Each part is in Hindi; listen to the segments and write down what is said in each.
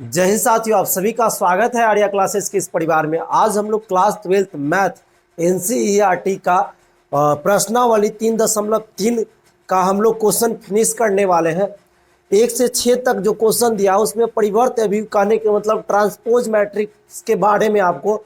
जय हिंद साथियों, आप सभी का स्वागत है आर्या क्लासेस के इस परिवार में। आज हम लोग क्लास 12th मैथ एनसीईआरटी का प्रश्नावली 3.3 का हम लोग क्वेश्चन फिनिश करने वाले हैं। 1 से 6 तक जो क्वेश्चन दिया उसमें परिवर्त अभी कहने के मतलब ट्रांसपोज मैट्रिक्स के बारे में आपको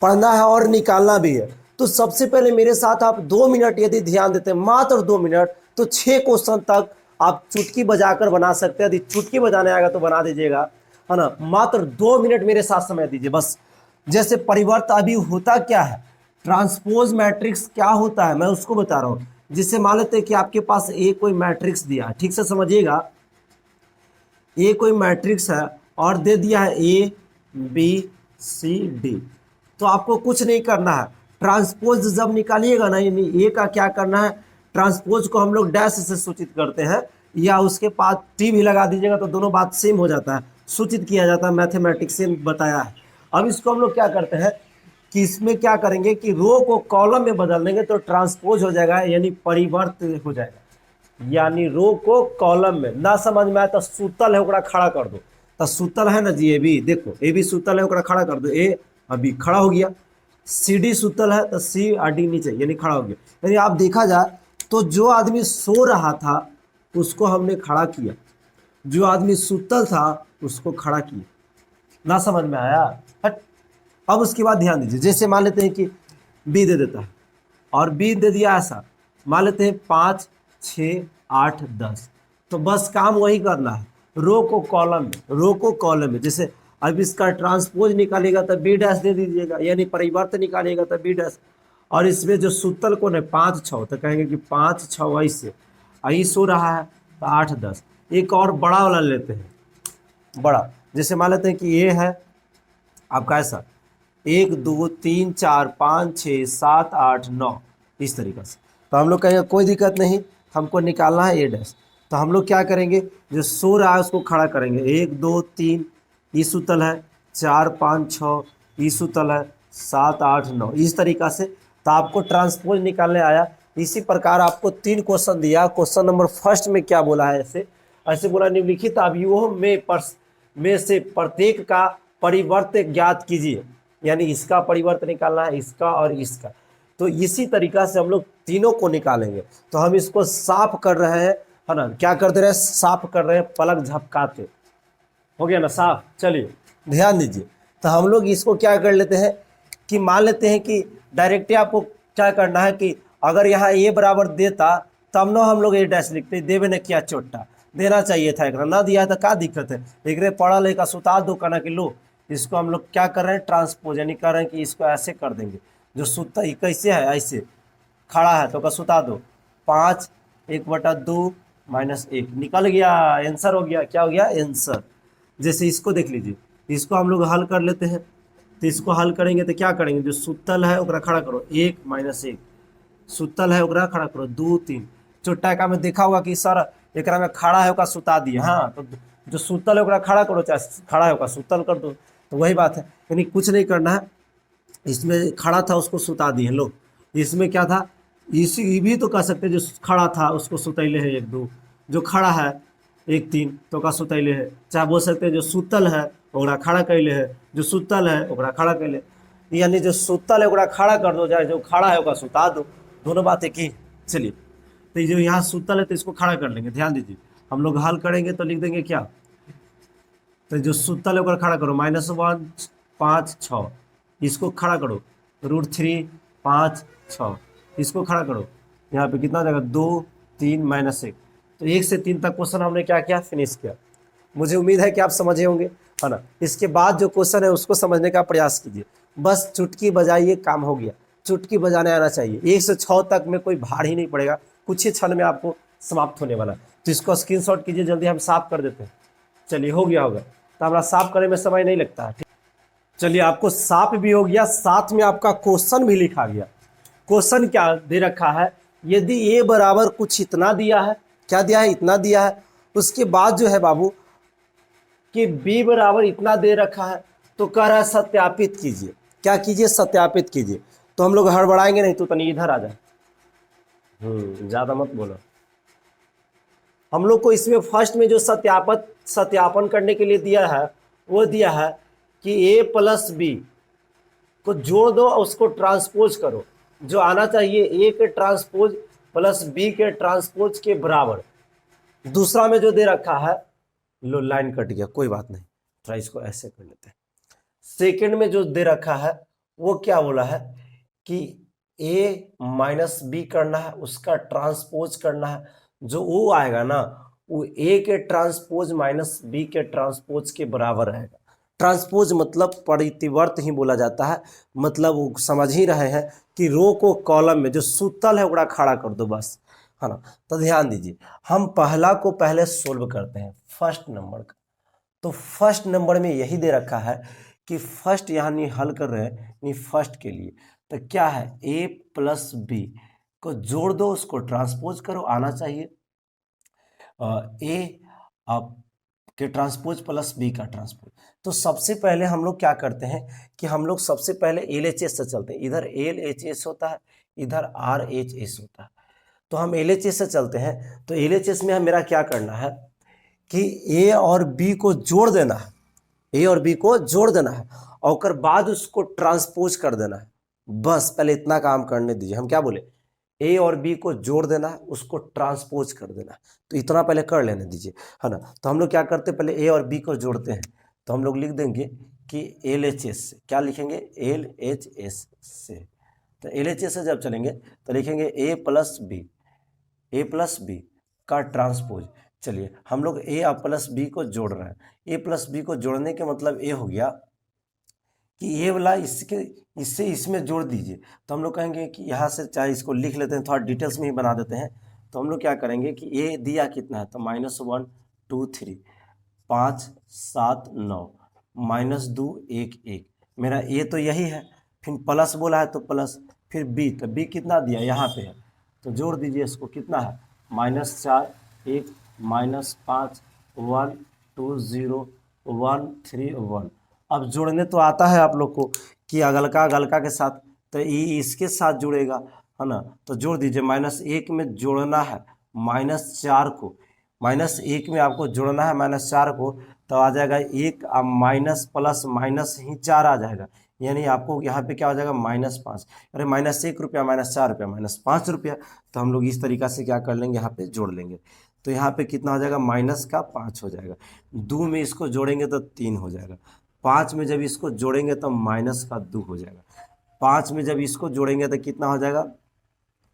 पढ़ना है और निकालना भी है। तो सबसे पहले मेरे साथ आप 2 मिनट यदि ध्यान देते हैं, मात्र 2 मिनट, तो 6 क्वेश्चन तक आप चुटकी बजाकर बना सकते हैं। यदि चुटकी बजाने आएगा तो बना दीजिएगा, है ना। मात्र 2 मिनट मेरे साथ समय दीजिए बस। जैसे परिवर्त अभी होता क्या है, ट्रांसपोज मैट्रिक्स क्या होता है मैं उसको बता रहा हूँ। जिससे मान लेते हैं कि आपके पास ए कोई मैट्रिक्स दिया है, ठीक से समझिएगा। ए कोई मैट्रिक्स है और दे दिया है ए बी सी डी। तो आपको कुछ नहीं करना है, ट्रांसपोज जब निकालिएगा ना, यानी ए का क्या करना है, ट्रांसपोज को हम लोग डैश से सूचित करते हैं या उसके पास टी भी लगा दीजिएगा तो दोनों बात सेम हो जाता है, सूचित किया जाता है, मैथमेटिक्स से बताया है। अब इसको हम लोग क्या करते हैं कि इसमें क्या करेंगे कि रो को कॉलम में बदल देंगे तो ट्रांसपोज हो जाएगा, यानी परिवर्त हो जाएगा। यानी रो को कॉलम में ना समझ में आए तो सूतल है ओकरा खड़ा कर दो। तो सूतल है ना जी, ए बी, देखो ए बी सूतल है ओकरा खड़ा कर दो, ए अभी खड़ा हो गया। सी डी सूतल है तो सी और डी नीचे, यानी खड़ा हो गया। यानी आप देखा जाए तो जो आदमी सो रहा था उसको हमने खड़ा किया, जो आदमी सूतल था उसको खड़ा किया। ना समझ में आया? हट। अब उसके बाद ध्यान दीजिए, जैसे मान लेते हैं कि बी दे देता है और बी दे दिया ऐसा, मान लेते हैं 5 6 8 10। तो बस काम वही करना है, रो को कॉलम में, रो को कॉलम में। जैसे अब इसका ट्रांसपोज निकालेगा तो बी डैश दे दीजिएगा, यानी परिवर्तन निकालेगा तो बी डैश। और इसमें जो सूतल को न 5 6, तो कहेंगे कि 5 6 ऐसे आई सो रहा है तो 8 10। एक और बड़ा वाला लेते हैं, बड़ा। जैसे मान लेते हैं कि ये है आपका ऐसा 1 2 3 4 5 6 7 8 9, इस तरीके से। तो हम लोग कहेंगे कोई दिक्कत नहीं, हमको निकालना है ए डैश। तो हम लोग क्या करेंगे, जो सो रहा है उसको खड़ा करेंगे, 1 2 3 ई सूतल है, 4 5 6 ई सूतल है, 7 8 9, इस तरीका से। तो आपको ट्रांसपोज निकालने आया। इसी प्रकार आपको 3 क्वेश्चन दिया। क्वेश्चन नंबर फर्स्ट में क्या बोला है, ऐसे ऐसे बोला, निम्नलिखित अवयवों में से प्रत्येक का परिवर्त ज्ञात कीजिए। यानी इसका परिवर्त निकालना है, इसका और इसका। तो इसी तरीका से हम लोग तीनों को निकालेंगे। तो हम इसको साफ कर रहे हैं, है ना। क्या कर दे रहे हैं, साफ कर रहे हैं, पलक झपकाते। हो गया ना साफ। चलिए ध्यान दीजिए। तो हम लोग इसको क्या कर लेते हैं कि मान लेते हैं कि डायरेक्ट आपको क्या करना है कि अगर यहाँ ए बराबर देता तब ना हम लोग ए डैश लिखते, देवे ने क्या चोटा देना चाहिए था, एक ना दिया था, क्या दिक्कत है। एक पढ़ा लेगा सुता दो, कहना कि लो इसको हम लोग क्या कर रहे हैं, ट्रांसपोज, यानी कर रहे हैं कि इसको ऐसे कर देंगे। जो सुता कैसे है, ऐसे खड़ा है तो का सुता दो, 5 1/2 -1 निकल गया, आंसर हो गया। क्या हो गया, आंसर। जैसे इसको देख लीजिए, इसको हम लोग हल कर लेते हैं। तो इसको हल करेंगे तो क्या करेंगे, जो सुतल है ओकरा खड़ा करो, 1 -1, सुतल है ओकरा खड़ा करो, 2 3। चोटा का में देखा होगा कि सर एक में खड़ा है ओकरा सुता दिए, हाँ, तो जो सुतल है ओकरा खड़ा करो, चाहे खड़ा है ओकरा सुतल कर दो। तो वही बात है, यानी कुछ नहीं करना है। इसमें खड़ा था उसको सुता दिए, लो। इसमें क्या था, इसी भी तो कह सकते हैं, जो खड़ा था उसको सुतैले है 1 2, जो खड़ा है 1 3 तो का सुतैले है। चाहे बोल सकते हैं जो सुतल है ओकरा खड़ा कैले है, जो सुतल है ओकरा खड़ा कैले। यानी जो सुतल है ओकरा खड़ा कर दो, चाहे जो खड़ा है ओकरा सुता दो, दोनों बातें की। चलिए, तो जो यहाँ सुतल है तो इसको खड़ा कर लेंगे। ध्यान दीजिए, हम लोग हल करेंगे तो लिख देंगे क्या, तो जो सुतल है ओकरा खड़ा करो, -1 5 6, इसको खड़ा करो, √3 5 6, इसको खड़ा करो। यहाँ पे कितना जाएगा, 2 3 -1। तो 1 से 3 तक क्वेश्चन हमने क्या किया, फिनिश किया। मुझे उम्मीद है कि आप समझे होंगे, है ना। इसके बाद जो क्वेश्चन है उसको समझने का प्रयास कीजिए। बस चुटकी बजाइए, काम हो गया। चुटकी बजाने आना चाहिए। 1 से 6 तक में कोई भार ही नहीं पड़ेगा, कुछ ही क्षण में आपको समाप्त होने वाला। तो इसको स्क्रीनशॉट कीजिए, जल्दी हम साफ कर देते हैं। चलिए, हो गया होगा, तो हमारा साफ करने में समय नहीं लगता है। ठीक, चलिए, आपको साफ भी हो गया, साथ में आपका क्वेश्चन भी लिखा गया। क्वेश्चन क्या दे रखा है, यदि ए बराबर कुछ इतना दिया है, क्या दिया है, इतना दिया है। उसके बाद जो है बाबू कि बी बराबर इतना दे रखा है, तो कह रहा है सत्यापित कीजिए। क्या कीजिए, सत्यापित कीजिए। तो हम लोग हड़बड़ाएंगे नहीं, तो तनी इधर आ जाए, ज़्यादा मत बोलो। हम लोग को इसमें फर्स्ट में जो सत्यापन करने के लिए दिया है वो दिया है कि ए प्लस बी को जोड़ दो और उसको ट्रांसपोज करो, जो आना चाहिए ए के ट्रांसपोज प्लस बी के ट्रांसपोज के बराबर। दूसरा में जो दे रखा है, लो लाइन कट गया, कोई बात नहीं, थोड़ा इसको ऐसे कर लेते हैं। सेकंड में जो दे रखा है वो क्या बोला है कि ए माइनस बी करना है, उसका ट्रांसपोज करना है, जो वो आएगा ना वो ए के ट्रांसपोज माइनस बी के ट्रांसपोज के बराबर रहेगा। ट्रांसपोज मतलब परिवर्त ही बोला जाता है, मतलब वो समझ ही रहे हैं कि रो को कॉलम में जो सूतल है वो खड़ा कर दो बस, है ना। तो ध्यान दीजिए, हम पहला को पहले सोल्व करते हैं फर्स्ट नंबर का। तो फर्स्ट नंबर में यही दे रखा है कि फर्स्ट यानी हल कर रहे हैं यानी फर्स्ट के लिए, तो क्या है ए प्लस बी को जोड़ दो, उसको ट्रांसपोज करो, आना चाहिए ए आप के ट्रांसपोज प्लस बी का ट्रांसपोज। तो सबसे पहले हम लोग क्या करते हैं कि हम लोग सबसे पहले एल एच एस से चलते हैं, इधर एल एच एस होता है, इधर आर एच एस होता है। तो हम एल एच एस से चलते हैं, तो एल एच एस में मेरा क्या करना है कि ए और बी को जोड़ देना है, ए और बी को जोड़ देना है और बाद उसको ट्रांसपोज कर देना है। बस पहले इतना काम करने दीजिए। हम क्या बोले, ए और बी को जोड़ देना है, उसको ट्रांसपोज कर देना है, तो इतना पहले कर लेने दीजिए, है ना। तो हम लोग क्या करते हैं, पहले ए और बी को जोड़ते हैं, तो हम लोग लिख देंगे कि एल एच एस से, क्या लिखेंगे एल एच एस से। तो एल एच एस से जब चलेंगे तो लिखेंगे ए प्लस बी का ट्रांसपोज। चलिए हम लोग ए और प्लस बी को जोड़ रहे हैं, ए प्लस बी को जोड़ने के मतलब ये हो गया कि ये वाला इससे इसमें जोड़ दीजिए। तो हम लोग कहेंगे कि यहाँ से, चाहे इसको लिख लेते हैं, थोड़ा डिटेल्स में ही बना देते हैं। तो हम लोग क्या करेंगे कि ए दिया कितना है, तो -1 2 3 5 7 9 -2 1 1, मेरा ए तो यही है, फिर प्लस बोला है तो प्लस, फिर बी, तो बी कितना दिया यहाँ पे है, तो जोड़ दीजिए इसको, कितना है -4 1 -5 1 2 0 1 3 1। अब जोड़ने तो आता है आप लोग को कि अगलका के साथ, तो ये इसके साथ जुड़ेगा, है ना। तो जोड़ दीजिए, -1 में जोड़ना है -4 को, -1 में आपको जोड़ना है -4 को, तो आ जाएगा 1 माइनस प्लस माइनस ही 4 आ जाएगा, यानी आपको यहाँ पे क्या हो जाएगा -5। अरे -1 रुपया -4 रुपया -5 रुपया। तो हम लोग इस तरीका से क्या कर लेंगे, यहाँ पे जोड़ लेंगे। तो यहाँ पे कितना हो जाएगा, -5 हो जाएगा। 2 में इसको जोड़ेंगे तो 3 हो जाएगा। 5 में जब इसको जोड़ेंगे तो -2 हो जाएगा। 5 में जब इसको जोड़ेंगे तो कितना हो जाएगा,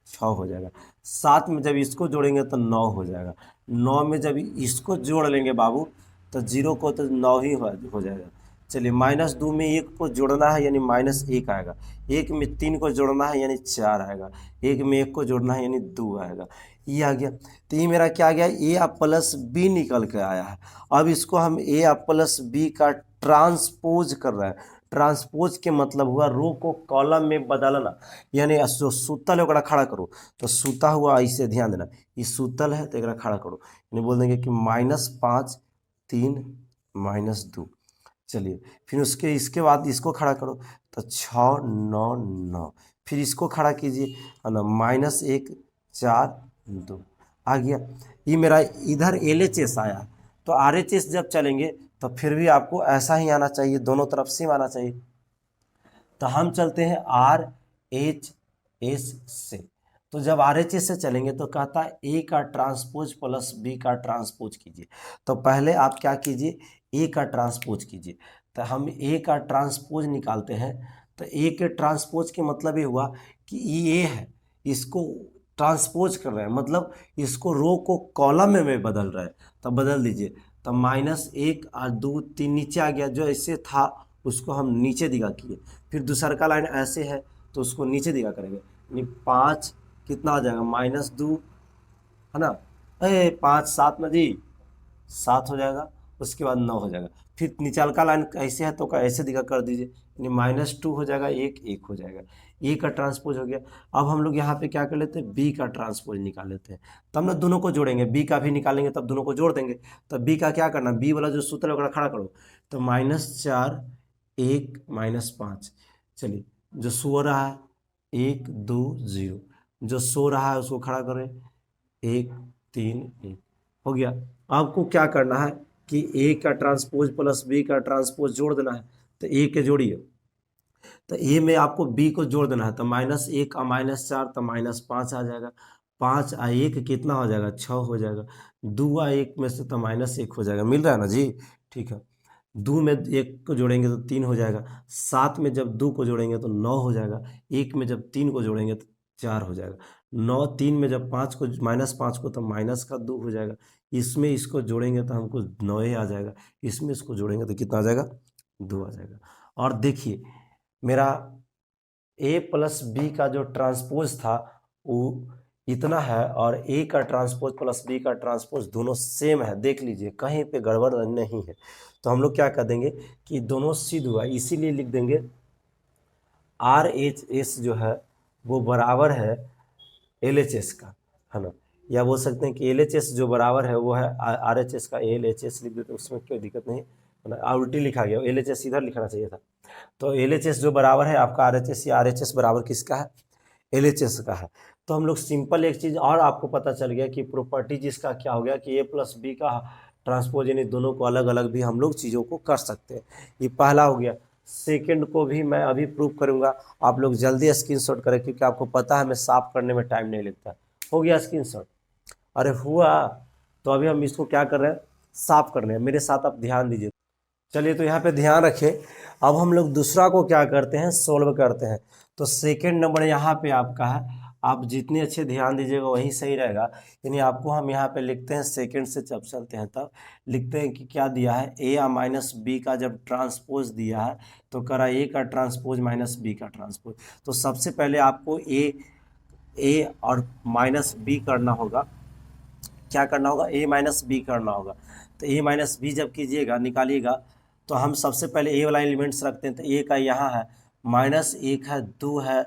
6 हो जाएगा। 7 में जब इसको जोड़ेंगे तो 9 हो जाएगा। 9 में जब इसको जोड़ लेंगे बाबू, तो 0 को तो 9 ही हो जाएगा। चलिए -2 में 1 को जोड़ना है यानी -1 आएगा। 1 में 3 को जोड़ना है यानी 4 आएगा। 1 में 1 को जोड़ना है यानी 2 आएगा। ये आ गया। तो ये मेरा क्या आ गया, ए प्लस बी निकल के आया है। अब इसको हम ए प्लस बी का ट्रांसपोज कर रहे हैं। ट्रांसपोज के मतलब हुआ रो को कॉलम में बदलना, यानी जो सूतल है ओकरा खड़ा करो। तो सूता हुआ इसे ध्यान देना, ये सूतल है तो एकरा खड़ा करो, यानी बोल देंगे कि -5 3 -2। चलिए फिर इसके बाद इसको खड़ा करो, तो 6 9 9, फिर इसको खड़ा कीजिए, है ना, -1 4 2 आ गया। ये मेरा इधर एल एच एस आया। तो आर एच एस जब चलेंगे तो फिर भी आपको ऐसा ही आना चाहिए, दोनों तरफ सेम आना चाहिए। तो हम चलते हैं आर एच एस से। तो जब आर एच एस से चलेंगे तो कहता है ए का ट्रांसपोज प्लस बी का ट्रांसपोज कीजिए। तो पहले आप क्या कीजिए, ए का ट्रांसपोज कीजिए। तो हम ए का ट्रांसपोज निकालते हैं। तो ए के ट्रांसपोज के मतलब ये हुआ कि ये है, इसको ट्रांसपोज कर रहे हैं, मतलब इसको रो को कॉलम में बदल रहे हैं। तो बदल दीजिए, तो -1 और 2 3 नीचे आ गया, जो ऐसे था उसको हम नीचे दिगा किए। फिर दूसरा का लाइन ऐसे है तो उसको नीचे दिगा करेंगे, यानी 5 कितना आ जाएगा -2, है ना। 5 7 में जी 7 हो जाएगा, उसके बाद 9 हो जाएगा। फिर निचल का लाइन ऐसे है तो ऐसे दिखा कर दीजिए, यानी -2 हो जाएगा, 1 हो जाएगा। ए का ट्रांसपोज हो गया। अब हम लोग यहाँ पे क्या कर लेते हैं, बी का ट्रांसपोज निकाल लेते हैं। तब हम लोग दोनों को जोड़ेंगे, बी का भी निकालेंगे तब दोनों को जोड़ देंगे। तो बी का क्या करना, बी वाला जो सूत्र है खड़ा करो। तो -4 1 -5, चलिए जो सो रहा है 1 2 0, जो सो रहा है उसको खड़ा करें 1 3 1, हो गया। आपको क्या करना है कि ए का ट्रांसपोज प्लस बी का ट्रांसपोज जोड़ देना है। तो ए के जोड़िए, तो ए में आपको बी को जोड़ देना है, तो -1 और -4 तो -5 आ जाएगा। 5 और 1 कितना हो जाएगा, 6 हो जाएगा। 2 और 1 में से तो -1 हो जाएगा, मिल रहा है ना जी। ठीक है, 2 में 1 को जोड़ेंगे तो 3 हो जाएगा। 7 में जब 2 को जोड़ेंगे तो 9 हो जाएगा। 1 में जब 3 को जोड़ेंगे तो 4 हो जाएगा। 9 3 में जब 5 को -5 को तो माइनस का 2 हो जाएगा। इसमें इसको जोड़ेंगे तो हमको 9 ही आ जाएगा। इसमें इसको जोड़ेंगे तो कितना आ जाएगा, 2 आ जाएगा। और देखिए मेरा ए प्लस बी का जो ट्रांसपोज था वो इतना है, और ए का ट्रांसपोज प्लस बी का ट्रांसपोज दोनों सेम है, देख लीजिए कहीं पे गड़बड़ नहीं है। तो हम लोग क्या कर देंगे कि दोनों सिद्ध हुआ, इसीलिए लिख देंगे आर एच एस जो है वो बराबर है एल एच एस का, है ना। या बोल सकते हैं कि एल एच एस जो बराबर है वो है आर एच एस का। एल एच एस लिख देते, उसमें कोई दिक्कत नहीं है ना, उल्टी लिखा गया, एल एच एस इधर लिखना चाहिए था। तो एल एच एस जो बराबर है आपका आर एच एस, या आर एच एस बराबर किसका है, एल एच एस का है। तो हम लोग सिंपल एक चीज़ और आपको पता चल गया कि प्रॉपर्टी जिसका क्या हो गया कि ए प्लस बी का ट्रांसपोज, यानी दोनों को अलग अलग भी हम लोग चीज़ों को कर सकते हैं। ये पहला हो गया। सेकंड को भी मैं अभी प्रूव करूंगा, आप लोग जल्दी स्क्रीनशॉट करें, क्योंकि आपको पता है मैं साफ करने में टाइम नहीं लगता। हो गया स्क्रीनशॉट, अरे हुआ। तो अभी हम इसको क्या कर रहे हैं, साफ कर रहे हैं, मेरे साथ आप ध्यान दीजिए। चलिए तो यहाँ पे ध्यान रखें। अब हम लोग दूसरा को क्या करते हैं, सोल्व करते हैं। तो सेकंड नंबर यहाँ पे आपका है, आप जितने अच्छे ध्यान दीजिएगा वही सही रहेगा। यानी आपको हम यहाँ पे लिखते हैं, सेकंड से जब चलते हैं तब लिखते हैं कि क्या दिया है, ए या माइनस बी का जब ट्रांसपोज दिया है तो करा ए का ट्रांसपोज माइनस बी का ट्रांसपोज। तो सबसे पहले आपको ए और माइनस बी करना होगा। क्या करना होगा, ए माइनस बी करना होगा। तो ए माइनस बी जब कीजिएगा, निकालिएगा, तो हम सबसे पहले ए वाला एलिमेंट्स रखते हैं। तो ए का यहाँ है -1 है, 2 है,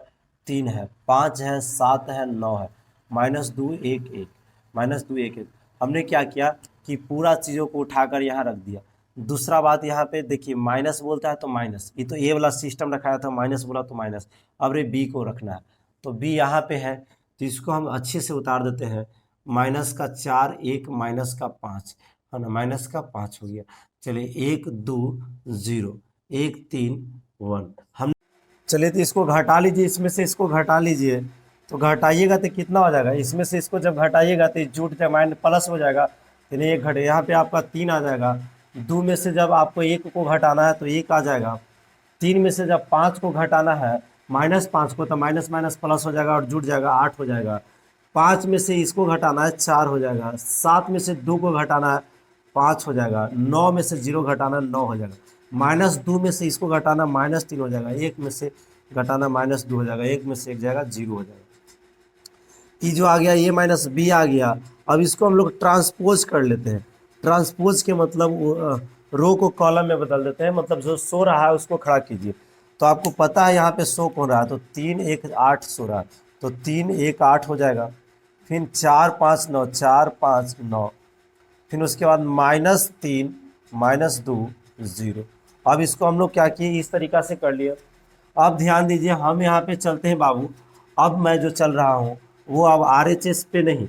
3 है, 5 है, 7 है, 9 है, -2 1 1, -2 1 1। हमने क्या किया कि पूरा चीज़ों को उठाकर यहाँ रख दिया। दूसरा बात यहाँ पे देखिए, माइनस बोलता है तो माइनस, ये तो ए वाला सिस्टम रखाया था, माइनस बोला तो माइनस। अब रे बी को रखना है, तो बी यहाँ पे है, तो इसको हम अच्छे से उतार देते हैं। -4 1 -5 है ना, -5 हो गया। चलिए 1 2 0 1 3 1। हम चलिए तो इसको घटा लीजिए, इसमें से इसको घटा लीजिए। तो घटाइएगा तो कितना हो जाएगा, इसमें से इसको जब घटाइएगा तो जुट जाए माइनस प्लस हो जाएगा। यानी एक घटे, यहाँ पे आपका 3 आ जाएगा। 2 में से जब आपको 1 को घटाना है तो 1 आ जाएगा। 3 में से जब 5 को घटाना है, -5 को, तो माइनस माइनस प्लस हो जाएगा और जुट जाएगा, 8 हो जाएगा। 5 में से इसको घटाना है, 4 हो जाएगा। 7 में से 2 को घटाना है, 5 हो जाएगा। 9 में से 0 घटाना, 9 हो जाएगा। -2 में से इसको घटाना, -3 हो जाएगा। 1 में से घटाना, -2 हो जाएगा। 1 में से 1 जाएगा, 0 हो जाएगा। ये जो आ गया, ये माइनस बी आ गया। अब इसको हम लोग ट्रांसपोज कर लेते हैं। ट्रांसपोज के मतलब रो को कॉलम में बदल देते हैं, मतलब जो सो रहा है उसको खड़ा कीजिए। तो आपको पता है यहाँ पे सो कौन रहा है, तो 3 1 8 सो रहा है, तो 3 1 8 हो जाएगा। फिर 4 5 9, 4 5 9, फिर उसके बाद -3 -2 0। अब इसको हम लोग क्या किए, इस तरीक़ा से कर लिए। अब ध्यान दीजिए, हम यहाँ पे चलते हैं बाबू। अब मैं जो चल रहा हूँ वो अब RHS पे नहीं,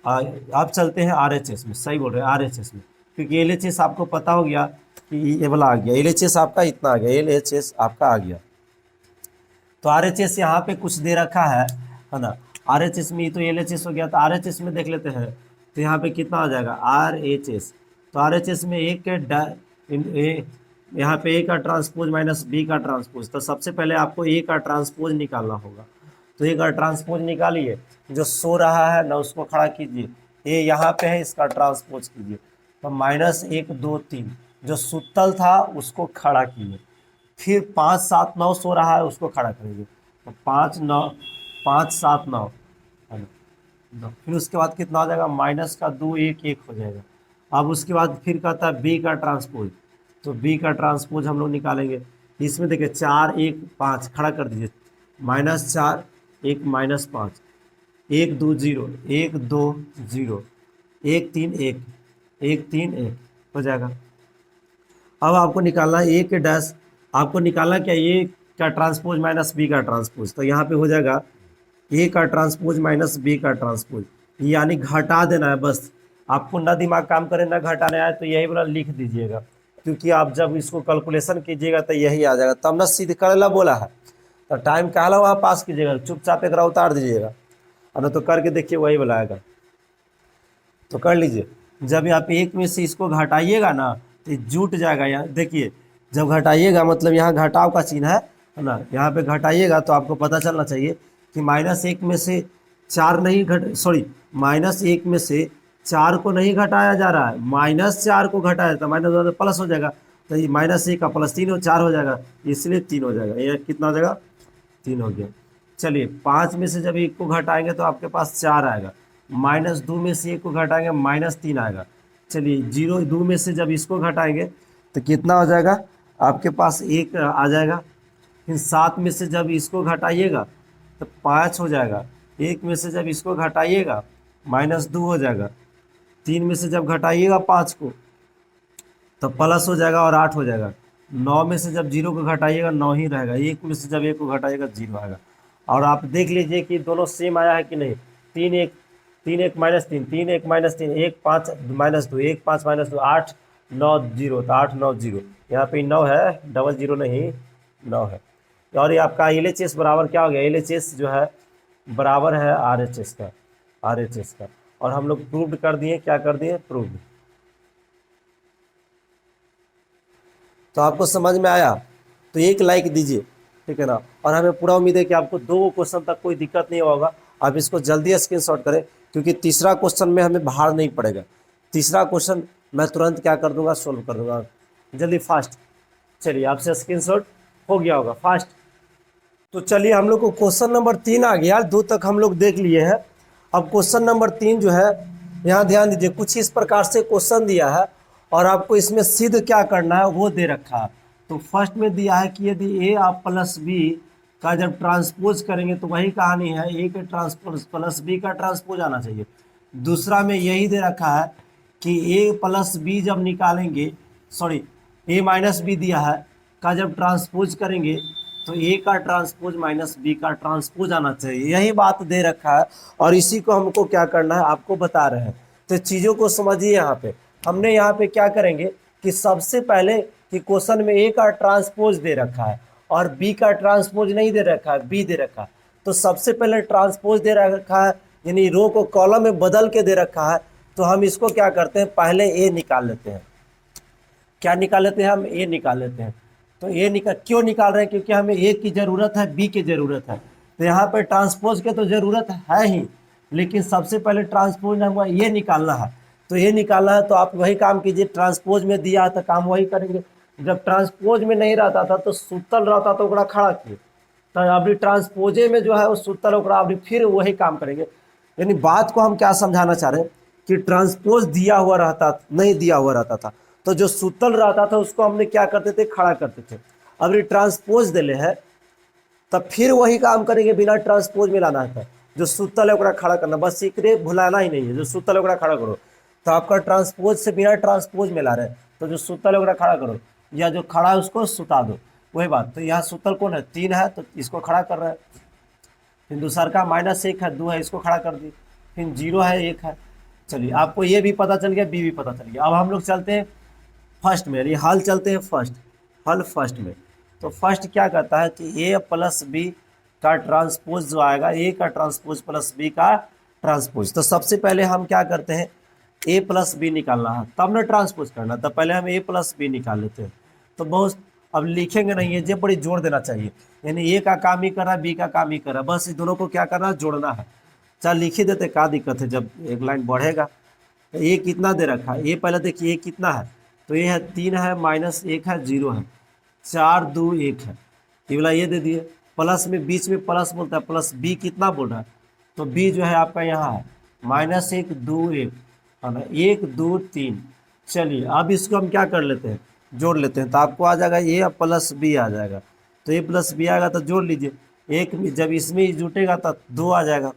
अब चलते हैं RHS में। सही बोल रहे हैं, RHS में, क्योंकि LHS आपको पता हो गया कि ये वाला आ गया। LHS आपका इतना आ गया, LHS आपका आ गया। तो RHS यहाँ पे कुछ दे रखा है ना। RHS में तो LHS हो गया, तो RHS में देख लेते हैं। तो यहाँ पे कितना आ जाएगा, RHS। तो RHS में यहाँ पे ए का ट्रांसपोज माइनस बी का ट्रांसपोज। तो सबसे पहले आपको ए का ट्रांसपोज निकालना होगा। तो ए का ट्रांसपोज निकालिए, जो सो रहा है ना उसको खड़ा कीजिए। ए यहाँ पे है, इसका ट्रांसपोज कीजिए। तो -1 2 3, जो सुतल था उसको खड़ा कीजिए। फिर 5 7 9 सो रहा है, उसको खड़ा करेंगे। तो 5 9 5 7 9 है ना। फिर उसके बाद कितना हो जाएगा, -2 1 1 हो जाएगा। अब उसके बाद फिर कहता है बी का ट्रांसपोज। तो बी का ट्रांसपोज हम लोग निकालेंगे। इसमें देखिए 4 1 5 खड़ा कर दीजिए, -4 1 -5 1 2 0 1 2 0 1 3 1 1 3 1 हो जाएगा। अब आपको निकालना है ए के डैश, आपको निकालना क्या, ए का ट्रांसपोज माइनस बी का ट्रांसपोज। तो यहाँ पे हो जाएगा ए का ट्रांसपोज माइनस बी का ट्रांसपोज, यानी घटा देना है बस। आपको ना दिमाग काम करे ना घटाने आए तो यही वाला लिख दीजिएगा, क्योंकि आप जब इसको कैलकुलेशन कीजिएगा तो यही आ जाएगा। तब ना सीधे करेला बोला है, तो टाइम कहला वहाँ पास कीजिएगा, चुपचाप एक उतार दीजिएगा, और ना तो करके देखिए वही वाला आएगा। तो कर लीजिए। जब आप एक में से इसको घटाइएगा ना तो ये जुट जाएगा। यहाँ देखिए, जब घटाइएगा मतलब यहाँ घटाव का चिन्ह है ना, यहाँ पे घटाइएगा तो आपको पता चलना चाहिए कि -1 में से 4 नहीं घट सॉरी -1 में से 4 को नहीं घटाया जा रहा है, -4 को घटाया तो माइनस प्लस हो जाएगा। तो ये -1 का +3 हो 4 हो जाएगा, इसलिए 3 हो जाएगा। ये कितना हो जाएगा? 3 हो गया। चलिए 5 में से जब 1 को घटाएंगे तो आपके पास 4 आएगा, -2 में से 1 को घटाएंगे -3 आएगा। चलिए 0 2 में से जब इसको घटाएंगे तो कितना हो जाएगा? आपके पास 1 आ जाएगा। फिर 7 में से जब इसको घटाइएगा तो 5 हो जाएगा। 1 में से जब इसको घटाइएगा -2 हो जाएगा। 3 में से जब घटाइएगा 5 को तो प्लस हो जाएगा और 8 हो जाएगा। 9 में से जब 0 को घटाइएगा 9 ही रहेगा। 1 में से जब 1 को घटाइएगा 0 आएगा। और आप देख लीजिए कि दोनों सेम आया है कि नहीं। 3 1 3 1 -3 3 1 -3 1 5 -2 1 5 -2 8 9 0, तो 8 9 0। यहाँ पे 9 है, डबल 0 नहीं, 9 है। और ये आपका LHS बराबर क्या हो गया? LHS जो है बराबर है RHS का, RHS का। और हम लोग प्रूव्ड कर दिए, क्या कर दिए? प्रूव्ड। तो आपको समझ में आया तो एक लाइक दीजिए, ठीक है ना। और हमें पूरा उम्मीद है कि आपको 2 क्वेश्चन तक कोई दिक्कत नहीं होगा। आप इसको जल्दी स्क्रीनशॉट करें, क्योंकि तीसरा क्वेश्चन में हमें भार नहीं पड़ेगा। तीसरा क्वेश्चन मैं तुरंत क्या कर दूंगा? सोल्व कर दूंगा जल्दी, फास्ट। चलिए आपसे स्क्रीनशॉट हो गया होगा, फास्ट। तो चलिए हम लोग को क्वेश्चन नंबर 3 आ गया। 2 तक हम लोग देख लिए हैं। अब क्वेश्चन नंबर 3 जो है, यहाँ ध्यान दीजिए, कुछ इस प्रकार से क्वेश्चन दिया है और आपको इसमें सिद्ध क्या करना है वो दे रखा है। तो फर्स्ट में दिया है कि यदि ए आप प्लस बी का जब ट्रांसपोज करेंगे तो वही कहानी है, ए के ट्रांसपोज प्लस बी का ट्रांसपोज आना चाहिए। दूसरा में यही दे रखा है कि ए प्लस बी जब निकालेंगे, सॉरी ए माइनस बी दिया है, का जब ट्रांसपोज करेंगे तो ए का ट्रांसपोज माइनस बी का ट्रांसपोज आना चाहिए। यही बात दे रखा है और इसी को हमको क्या करना है आपको बता रहे हैं। तो चीज़ों को समझिए। यहाँ पे हमने यहाँ पे क्या करेंगे कि सबसे पहले कि क्वेश्चन में ए का ट्रांसपोज दे रखा है और बी का ट्रांसपोज नहीं दे रखा है, बी दे रखा है। तो सबसे पहले ट्रांसपोज दे रखा है, यानी रो को कॉलम में बदल के दे रखा है। तो हम इसको क्या करते हैं, पहले ए निकाल लेते हैं। क्या निकाल लेते हैं? हम ए निकाल लेते हैं। तो ए क्यों निकाल रहे हैं? क्योंकि हमें ए की ज़रूरत है, बी की ज़रूरत है। तो यहाँ पे ट्रांसपोज के तो ज़रूरत है ही, लेकिन सबसे पहले ट्रांसपोज हुआ ये निकालना है। तो ये निकालना है तो आप वही काम कीजिए, ट्रांसपोज में दिया है तो काम वही करेंगे। जब ट्रांसपोज में नहीं रहता था तो सुतल रहता तो ओकरा खड़ा किए, तो अभी ट्रांसपोजे में जो है वो सुतल ओकरा अभी फिर वही काम करेंगे। यानी बात को हम क्या समझाना चाह रहे हैं कि ट्रांसपोज दिया हुआ रहता, नहीं दिया हुआ रहता था, तो जो सुतल रहता था उसको हमने क्या करते थे? खड़ा करते थे। अब ये ट्रांसपोज दिले है तब फिर वही काम करेंगे, बिना ट्रांसपोज में लाना है। जो सुतल है ओकरा खड़ा करना, बस सीक्रेट भुलाना ही नहीं है। जो सुतल है ओकरा खड़ा करो। तो आपका ट्रांसपोज से बिना ट्रांसपोज में ला रहे हैं, तो जो सुतल है ओकरा खड़ा करो, या जो खड़ा है उसको सुता दो, वही बात। तो यहाँ सुतल कौन है? 3 है, तो इसको खड़ा कर रहे हैं। फिर दूसरा का -1 है, 2 है, इसको खड़ा कर दी। फिर 0 है, 1 है। चलिए आपको ये भी पता चल गया, बी भी पता चल गया। अब हम लोग चलते हैं फर्स्ट में, यानी हल चलते हैं फर्स्ट, हल फर्स्ट में। तो फर्स्ट क्या कहता है कि ए प्लस बी का ट्रांसपोज जो आएगा, ए का ट्रांसपोज प्लस बी का ट्रांसपोज। तो सबसे पहले हम क्या करते हैं, ए प्लस बी निकालना है, तब ना ट्रांसपोज करना। तब पहले हम ए प्लस बी निकाल लेते हैं। तो बहुत अब लिखेंगे नहीं है, ये बड़ी जोड़ देना चाहिए। यानी ए का काम ही कर रहा है, बी का काम ही कर रहा है, बस इस दोनों को क्या करना है? जोड़ना है। चल लिख ही देते, क्या दिक्कत है, जब एक लाइन बढ़ेगा। तो ए कितना दे रखा है? ए पहले देखिए ए कितना है, तो ये है 3 है, -1 है, 0 है, 4 2 1 है, ये वाला ये दे दिए। प्लस में बीच में प्लस बोलता है, प्लस बी कितना बोल रहा है? तो बी जो है आपका यहाँ है -1 2 1 है ना, 1 2 3। चलिए अब इसको हम क्या कर लेते हैं? जोड़ लेते हैं। तो आपको आ जाएगा ए प्लस बी आ जाएगा। तो ए प्लस बी आएगा तो जोड़ लीजिए। एक में जब इसमें जुटेगा तो 2 आ जाएगा,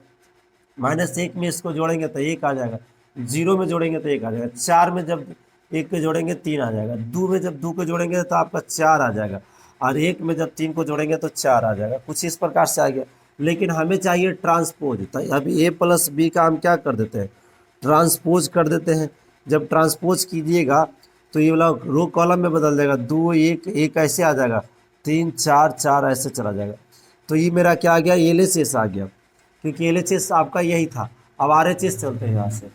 -1 में इसको जोड़ेंगे तो 1 आ जाएगा, 0 में जोड़ेंगे तो 1 आ जाएगा, 4 में जब 1 को जोड़ेंगे 3 आ जाएगा, 2 में जब 2 को जोड़ेंगे तो आपका 4 आ जाएगा, और 1 में जब 3 को जोड़ेंगे तो 4 आ जाएगा। कुछ इस प्रकार से आ गया। लेकिन हमें चाहिए ट्रांसपोज। तो अब ए प्लस बी का हम क्या कर देते हैं? ट्रांसपोज कर देते हैं। जब ट्रांसपोज कीजिएगा तो ये वाला रो कॉलम में बदल जाएगा, 2 1 1 ऐसे आ जाएगा, 3 4 4 ऐसे चला जाएगा। तो ये मेरा क्या आ गया, LHS आ गया, क्योंकि LHS आपका यही था। अब RHS चलते हैं, यहाँ से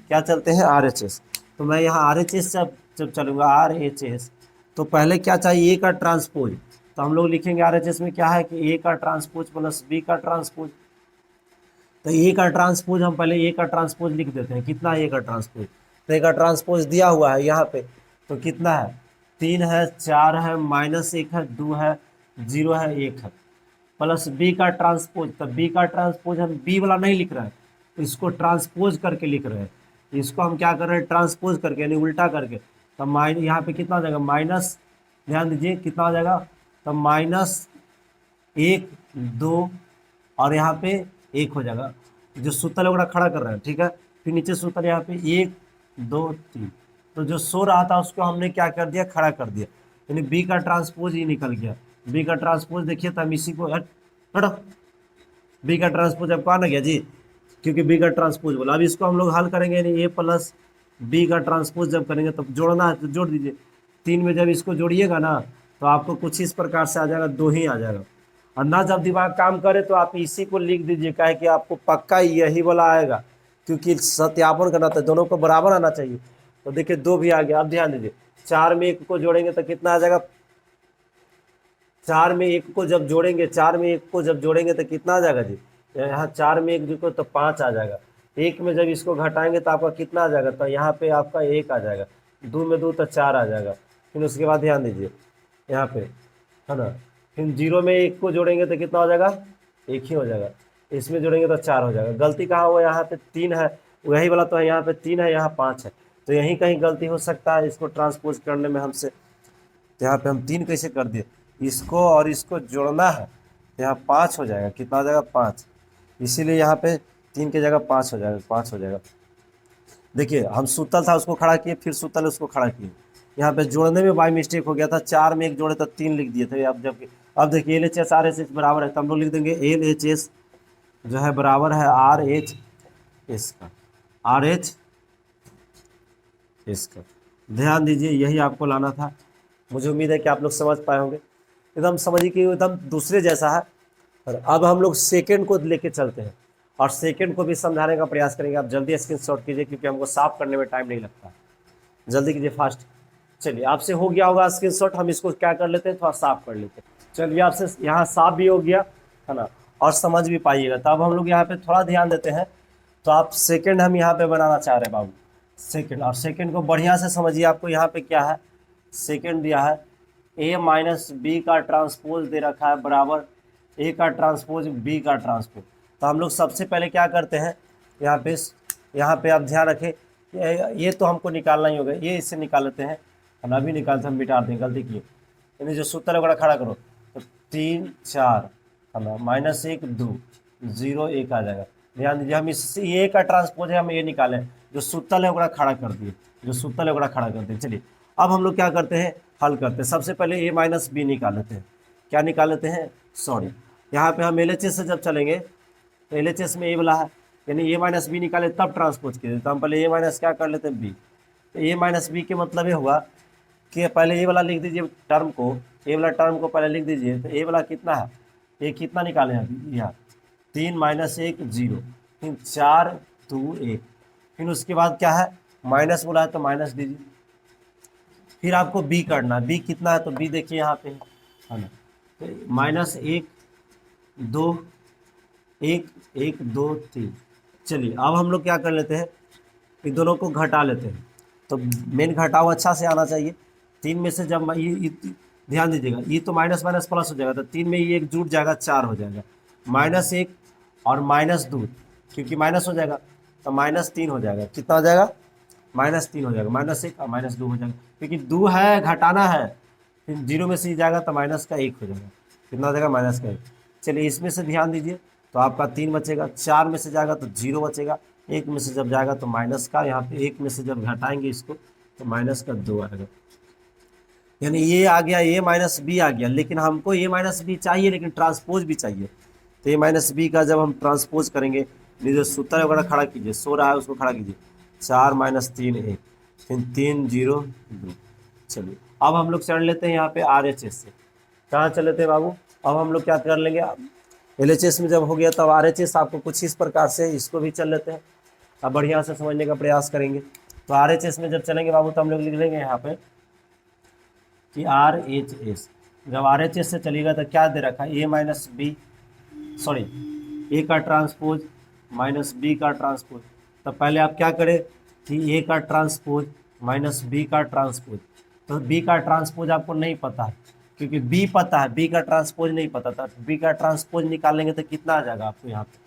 क्या चलते हैं, RHS। तो मैं यहाँ RHS जब जब चलूँगा RHS, तो पहले क्या चाहिए, ए का ट्रांसपोज। तो हम लोग लिखेंगे RHS में क्या है कि ए का ट्रांसपोज प्लस बी का ट्रांसपोज। तो ए का ट्रांसपोज हम पहले ए का ट्रांसपोज लिख देते हैं, कितना ए का ट्रांसपोज। तो ए का ट्रांसपोज दिया हुआ है यहाँ पे, तो कितना है, 3 है, 4 है, -1 है, 2 है, 0 है, 1 है, प्लस बी का ट्रांसपोज। तो बी का ट्रांसपोज हम बी वाला नहीं लिख रहे हैं, इसको ट्रांसपोज करके लिख रहे हैं। इसको हम क्या कर रहे हैं, ट्रांसपोज करके, यानी उल्टा करके। तो माइनस यहाँ पे कितना हो जाएगा, माइनस, ध्यान दीजिए कितना हो जाएगा, तो -1 2 और यहाँ पे 1 हो जाएगा। जो सूत्र वगैरह खड़ा कर रहे हैं, ठीक है। फिर नीचे सूत्र यहाँ पे 1 2 3, तो जो सो रहा था उसको हमने क्या कर दिया, खड़ा कर दिया, यानी बी का ट्रांसपोज ही निकल गया। बी का ट्रांसपोज देखिए, तो हम इसी को हटो, बी का ट्रांसपोज अब कौन आ गया जी, क्योंकि बी का ट्रांसपोज बोला। अब इसको हम लोग हल करेंगे, यानी ए प्लस बी का ट्रांसपोज जब करेंगे तब जोड़ना है तो जोड़ दीजिए। 3 में जब इसको जोड़िएगा ना, तो आपको कुछ इस प्रकार से आ जाएगा, 2 ही आ जाएगा। और ना जब दिमाग काम करे तो आप इसी को लिख दीजिए, काहे कि आपको पक्का यही वाला आएगा, क्योंकि सत्यापन करना था, दोनों को बराबर आना चाहिए। तो देखिए 2 भी आ गया। अब ध्यान दीजिए, 4 में 1 को जोड़ेंगे तो कितना आ जाएगा, 4 में 1 को जब जोड़ेंगे, 4 में 1 को जब जोड़ेंगे तो कितना आ जाएगा जी, यहाँ 4 में 1 जोड़ो तो 5 आ जाएगा। 1 में जब इसको घटाएंगे तो आपका कितना आ जाएगा, तो यहाँ पे आपका 1 आ जाएगा। 2 में 2 तो 4 आ जाएगा। फिर उसके बाद ध्यान दीजिए यहाँ पे, है ना, फिर 0 में 1 को जोड़ेंगे तो कितना हो जाएगा, 1 ही हो जाएगा। इसमें जोड़ेंगे तो 4 हो जाएगा। गलती कहाँ हुआ, यहाँ पे 3 है, वही वाला तो है, यहाँ पे 3 है, यहाँ 5 है, तो यहीं कहीं गलती हो सकता है इसको ट्रांसपोज करने में हमसे। तो यहाँ पे हम 3 कैसे कर दिए, इसको और इसको जोड़ना है, तो यहाँ 5 हो जाएगा। कितना हो जाएगा, 5, इसीलिए यहाँ पे 3 की जगह 5 हो जाएगा, 5 हो जाएगा। देखिए हम सूतल था उसको खड़ा किए, फिर सूतल उसको खड़ा किए, यहाँ पे जोड़ने में बाई मिस्टेक हो गया था, 4 में 1 जोड़े तो 3 लिख दिए थे। अब देखिए LHS RHS बराबर है, तो हम लोग लिख देंगे LHS जो है बराबर है RHS का, RHS का। ध्यान दीजिए यही आपको लाना था। मुझे उम्मीद है कि आप लोग समझ पाए होंगे, एकदम समझिए कि एकदम दूसरे जैसा है। और अब हम लोग सेकंड को लेके चलते हैं, और सेकंड को भी समझाने का प्रयास करेंगे। आप जल्दी स्क्रीनशॉट कीजिए, क्योंकि हमको साफ करने में टाइम नहीं लगता, जल्दी कीजिए, फास्ट। चलिए आपसे हो गया होगा स्क्रीनशॉट, हम इसको क्या कर लेते हैं, थोड़ा साफ कर लेते हैं। चलिए आपसे यहाँ साफ भी हो गया है ना, और समझ भी पाइएगा। तो अब हम लोग यहाँ पे थोड़ा ध्यान देते हैं। तो आप सेकंड हम यहाँ पे बनाना चाह रहे हैं बाबू, सेकंड। और सेकंड को बढ़िया से समझिए, आपको यहाँ पे क्या है, सेकंड दिया है a माइनस बी का ट्रांसपोज दे रखा है बराबर a का ट्रांसपोज b का ट्रांसपोज। तो हम लोग सबसे पहले क्या करते हैं, यहाँ पे आप ध्यान रखें, ये तो हमको निकालना ही होगा, ये इससे निकाल लेते हैं, हम अभी निकालते हम मिटा दें, गलती किए। यानी जो सूत्र वगैरह खड़ा करो, तो 3 4 है ना, -1 2 0 1 आ जाएगा। ध्यान दीजिए, हम इस ए का ट्रांसपोज है, हम ये निकालें, जो सूत्र है वगैरह खड़ा कर दिए, जो सूत्र है वगैरह खड़ा कर दिए। चलिए अब हम लोग क्या करते हैं, हल करते हैं। सबसे पहले a माइनस बी निकाल लेते हैं। क्या निकाल लेते हैं, सॉरी, यहाँ पे हम LHS से जब चलेंगे तो LHS में a वाला है, यानी a माइनस बी निकाले तब ट्रांसपोज किए, तो हम पहले a माइनस क्या कर लेते हैं, b। तो a माइनस बी के मतलब ये हुआ कि पहले a वाला लिख दीजिए टर्म को, a वाला टर्म को पहले लिख दीजिए। तो a वाला कितना है, a कितना निकाले हैं यहाँ, 3 -1 0, फिर 4 2 1, फिर उसके बाद क्या है, माइनस बोला है तो माइनस दीजिए। फिर आपको b करना है, b कितना है, तो b देखिए यहाँ पे है ना, तो -1 2 1 1 2 3। चलिए अब हम लोग क्या कर लेते हैं, इन दोनों को घटा लेते हैं। तो मेन घटाव अच्छा से आना चाहिए। 3 में से जब ध्यान दीजिएगा, ये तो माइनस माइनस प्लस हो जाएगा, तो 3 में ये 1 जुट जाएगा, 4 हो जाएगा, -1 और -2, क्योंकि माइनस हो जाएगा तो -3 हो जाएगा। कितना हो जाएगा, -3 हो जाएगा, -1 और -2 हो जाएगा, क्योंकि 2 है घटाना है, फिर 0 में से ही जाएगा तो -1 हो जाएगा। कितना हो जाएगा, -1। चलिए इसमें से ध्यान दीजिए, तो आपका 3 बचेगा, 4 में से जाएगा तो 0 बचेगा, 1 में से जब जाएगा तो माइनस का, यहाँ पे 1 में से जब घटाएंगे इसको तो -2 आएगा। यानी ये आ गया, a माइनस बी आ गया, लेकिन हमको a माइनस बी चाहिए, लेकिन ट्रांसपोज भी चाहिए। तो a माइनस बी का जब हम ट्रांसपोज करेंगे, जो सूत्र वगैरह खड़ा कीजिए, सो रहा है उसको खड़ा कीजिए, 4 माइनस 3 1, फिर 3 0 2। चलिए अब हम लोग चढ़ लेते हैं यहाँ पे RHS से। कहाँ चल लेते हैं बाबू? अब हम लोग क्या कर लेंगे, LHS में जब हो गया तब RHS आपको कुछ इस प्रकार से, इसको भी चल लेते हैं। अब बढ़िया से समझने का प्रयास करेंगे। तो RHS में जब चलेंगे बाबू तो हम लोग लिख लेंगे यहाँ पे कि RHS, जब RHS से चलेगा तो क्या दे रखा है, ए माइनस बी, सॉरी ए का ट्रांसपोज माइनस बी का ट्रांसपोज। तो पहले आप क्या करें कि ए का ट्रांसपोज माइनस बी का ट्रांसपोज। तो बी का ट्रांसपोज आपको नहीं पता है क्योंकि बी पता है, बी का ट्रांसपोज नहीं पता था। बी का ट्रांसपोज निकालेंगे तो कितना आ जाएगा आपको यहाँ पे,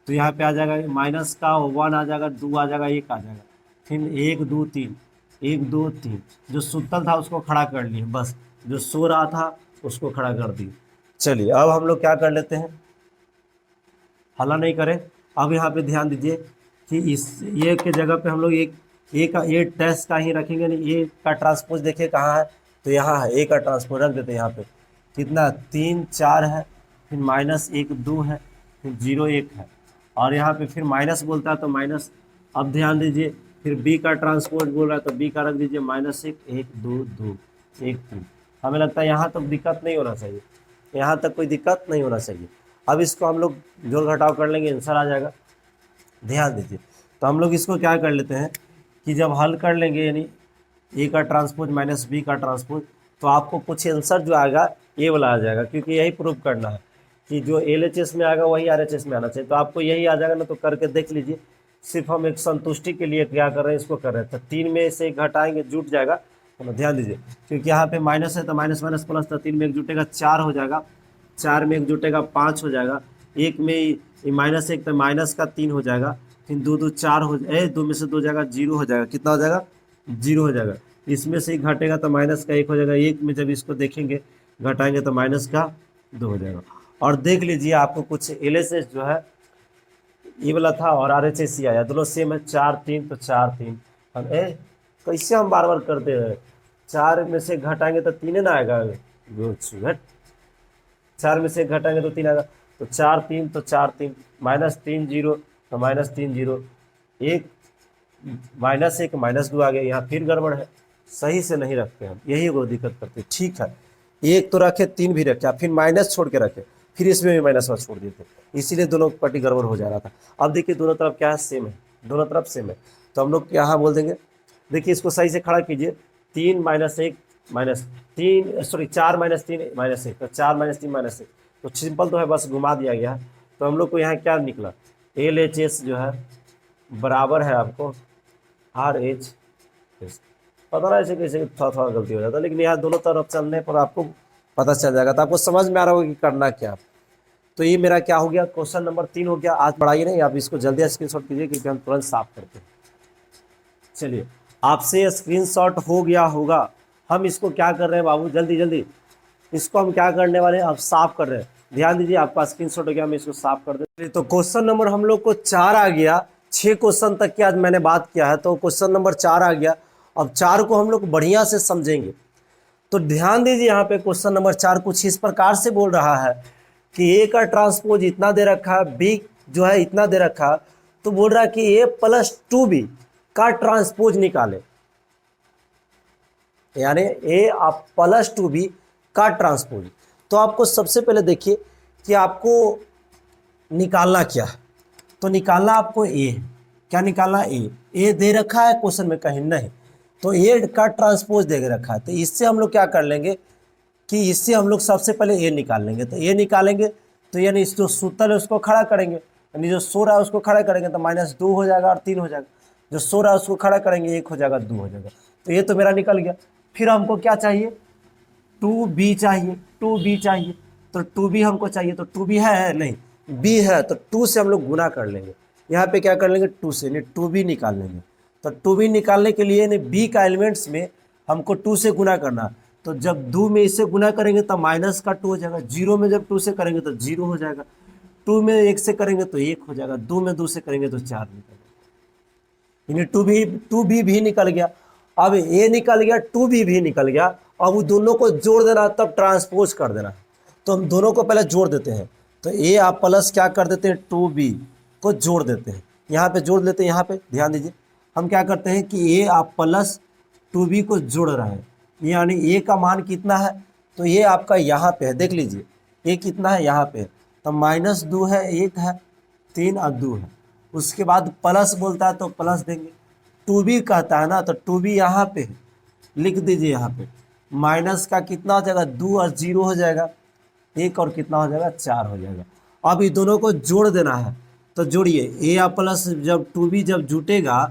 तो यहाँ पे आ जाएगा माइनस का 1 आ जाएगा, 2 आ जाएगा, 1 आ जाएगा, फिर 1 2 3, 1 2 3। जो सुतल था उसको खड़ा कर लिए, बस जो सो रहा था उसको खड़ा कर दिए। चलिए अब हम लोग क्या कर लेते हैं, हल्ला नहीं करें। अब यहाँ पे ध्यान दीजिए कि इस ये के जगह पे हम लोग एक ए का ए टेस्ट का ही रखेंगे, नहीं ए का ट्रांसपोज देखिए कहाँ है, तो यहाँ है, ए का ट्रांसपोज रख देते हैं यहाँ पे। कितना 3 4 है, फिर माइनस 1 2 है, फिर 0 1 है, और यहाँ पे फिर माइनस बोलता है तो माइनस। अब ध्यान दीजिए फिर बी का ट्रांसपोज बोल रहा है तो बी का रख दीजिए माइनस 1 1 2 2 1 3। हमें लगता है यहाँ तक दिक्कत नहीं होना चाहिए, यहाँ तक कोई दिक्कत नहीं होना चाहिए। अब इसको हम लोग जोड़ घटाव कर लेंगे, आंसर आ जाएगा। ध्यान दीजिए तो हम लोग इसको क्या कर लेते हैं कि जब हल कर लेंगे यानी ए का ट्रांसपोज माइनस बी का ट्रांसपोज, तो आपको कुछ आंसर जो आएगा ए वाला आ जाएगा, क्योंकि यही प्रूव करना है कि जो LHS में आएगा वही RHS में आना चाहिए। तो आपको यही आ जाएगा ना, तो करके देख लीजिए। सिर्फ हम एक संतुष्टि के लिए क्या कर रहे हैं, इसको कर रहे हैं। तो 3 में से घटाएंगे जुट जाएगा, तो ध्यान दीजिए क्योंकि यहाँ पे माइनस है तो माइनस माइनस प्लस, तो 3 में एक जुटेगा 4 हो जाएगा, 4 में एक जुटेगा 5 हो जाएगा, 1 में माइनस 1 तो माइनस का 3 हो जाएगा, फिर 2 2 4 हो जाए, 2 में से 2 जाएगा 0 हो जाएगा। कितना हो जाएगा? 0 हो जाएगा। इसमें से ही घटेगा तो माइनस का 1 हो जाएगा, 1 में जब इसको देखेंगे घटाएंगे तो माइनस का 2 हो जाएगा। और देख लीजिए आपको कुछ LHS जो है ये वाला था और RHS ही आया, दोनों सेम है, 4 3 तो 4 3। हम कैसे हम बार बार करते हैं, 4 में से घटाएंगे तो 3 ना आएगा, 4 में से घटाएंगे तो 3 आएगा, तो 4 3 तो 4 3, माइनस 3 0 तो माइनस 3 0, 1 माइनस 1 माइनस 2 आ गया। यहाँ फिर गड़बड़ है, सही से नहीं रखते हम, यही वो दिक्कत करते हैं। ठीक है, 1 तो रखे, 3 भी रखे, फिर माइनस छोड़ के रखे, फिर इसमें भी माइनस वन छोड़ दिए थे, इसीलिए दोनों पट्टी गड़बड़ हो जा रहा था। अब देखिए दोनों तरफ क्या है, सेम है, दोनों तरफ सेम है, तो हम लोग यहाँ बोल देंगे। देखिए इसको सही से खड़ा कीजिए, 3 minus 1 minus 3, sorry 4 minus 3 minus 1, तो 4 माइनस 3 माइनस 1, तो सिंपल तो है, बस घुमा दिया गया है। तो हम लोग को यहाँ क्या निकला, LHS जो है बराबर है आपको RHS। पता ना ऐसे कैसे थोड़ा थोड़ा गलती हो जाता है, लेकिन यहाँ दोनों तरफ चलने पर आपको पता चल जाएगा, तो आपको समझ में आ रहा होगा कि करना क्या। तो ये मेरा क्या हो गया, क्वेश्चन नंबर 3 हो गया। आज पढ़ाइए नहीं, आप इसको जल्दी स्क्रीनशॉट कीजिए क्योंकि हम तुरंत साफ करते हैं। चलिए आपसे स्क्रीनशॉट हो गया होगा, हम इसको क्या कर रहे हैं बाबू, जल्दी जल्दी इसको हम क्या करने वाले हैं, अब साफ कर रहे हैं। ध्यान दीजिए आपका स्क्रीनशॉट हो गया, हम इसको साफ कर देते। तो क्वेश्चन नंबर हम लोग को 4 आ गया, 6 क्वेश्चन तक की आज मैंने बात किया है, तो क्वेश्चन नंबर 4 आ गया। अब 4 को हम लोग बढ़िया से समझेंगे। तो ध्यान दीजिए यहाँ पे क्वेश्चन नंबर 4 कुछ इस प्रकार से बोल रहा है कि ए का ट्रांसपोज इतना दे रखा है, बी जो है इतना दे रखा है, तो बोल रहा है कि ए प्लस 2b का ट्रांसपोज निकाले, यानी ए आप प्लस 2b का ट्रांसपोज। तो आपको सबसे पहले देखिए कि आपको निकालना क्या है, तो निकालना आपको ए, क्या निकालना, ए दे रखा है क्वेश्चन में कहीं नहीं, तो ए का ट्रांसपोज दे रखा है। तो इससे हम लोग क्या कर लेंगे कि इससे हम लोग सबसे पहले ए निकाल लेंगे। तो ए निकालेंगे तो यानी जो सूतल है उसको खड़ा करेंगे, यानी जो सो रहा है उसको खड़ा करेंगे तो माइनस 2 हो जाएगा और 3 हो जाएगा, जो सो रहा है उसको खड़ा करेंगे 1 हो जाएगा 2 हो जाएगा। तो ये तो मेरा निकल गया। फिर हमको क्या चाहिए, 2b चाहिए, 2b चाहिए, तो 2b हमको चाहिए, तो 2b है नहीं, b है, तो 2 से हम लोग गुना कर लेंगे। यहाँ पे क्या कर लेंगे, 2 से, यानी 2b निकाल लेंगे। तो 2b निकालने के लिए यानी b का एलिमेंट्स में हमको 2 से गुना करना, तो जब 2 में इससे गुना करेंगे तो माइनस का 2 हो जाएगा, 0 में जब 2 से करेंगे तो 0 हो जाएगा, 2 में 1 से करेंगे तो 1 हो जाएगा, 2 में 2 से करेंगे तो 4 निकलेगा, यानी 2b भी निकल गया। अब a निकल गया, 2b भी निकल गया। अब वो दोनों को जोड़ देना, तब ट्रांसपोज कर देना। तो हम दोनों को पहले जोड़ देते हैं, तो a आप प्लस क्या कर देते हैं, 2b को जोड़ देते हैं, यहाँ पे जोड़ लेते हैं। यहाँ पे ध्यान दीजिए, हम क्या करते हैं कि ए आप प्लस 2b को जोड़ रहे हैं, यानी ए का मान कितना है, तो ये आपका यहाँ पे है, देख लीजिए ए कितना है यहाँ पे, तो -2 है, 1 है, 3 और 2 है। उसके बाद प्लस बोलता है तो प्लस देंगे, 2b कहता है ना तो 2b यहाँ पे है, लिख दीजिए यहाँ पे। माइनस का कितना हो जाएगा, 2 और 0 हो जाएगा, 1 और कितना हो जाएगा, 4 हो जाएगा। अब ये दोनों को जोड़ देना है, तो जोड़िए ए या प्लस जब 2b जब जुटेगा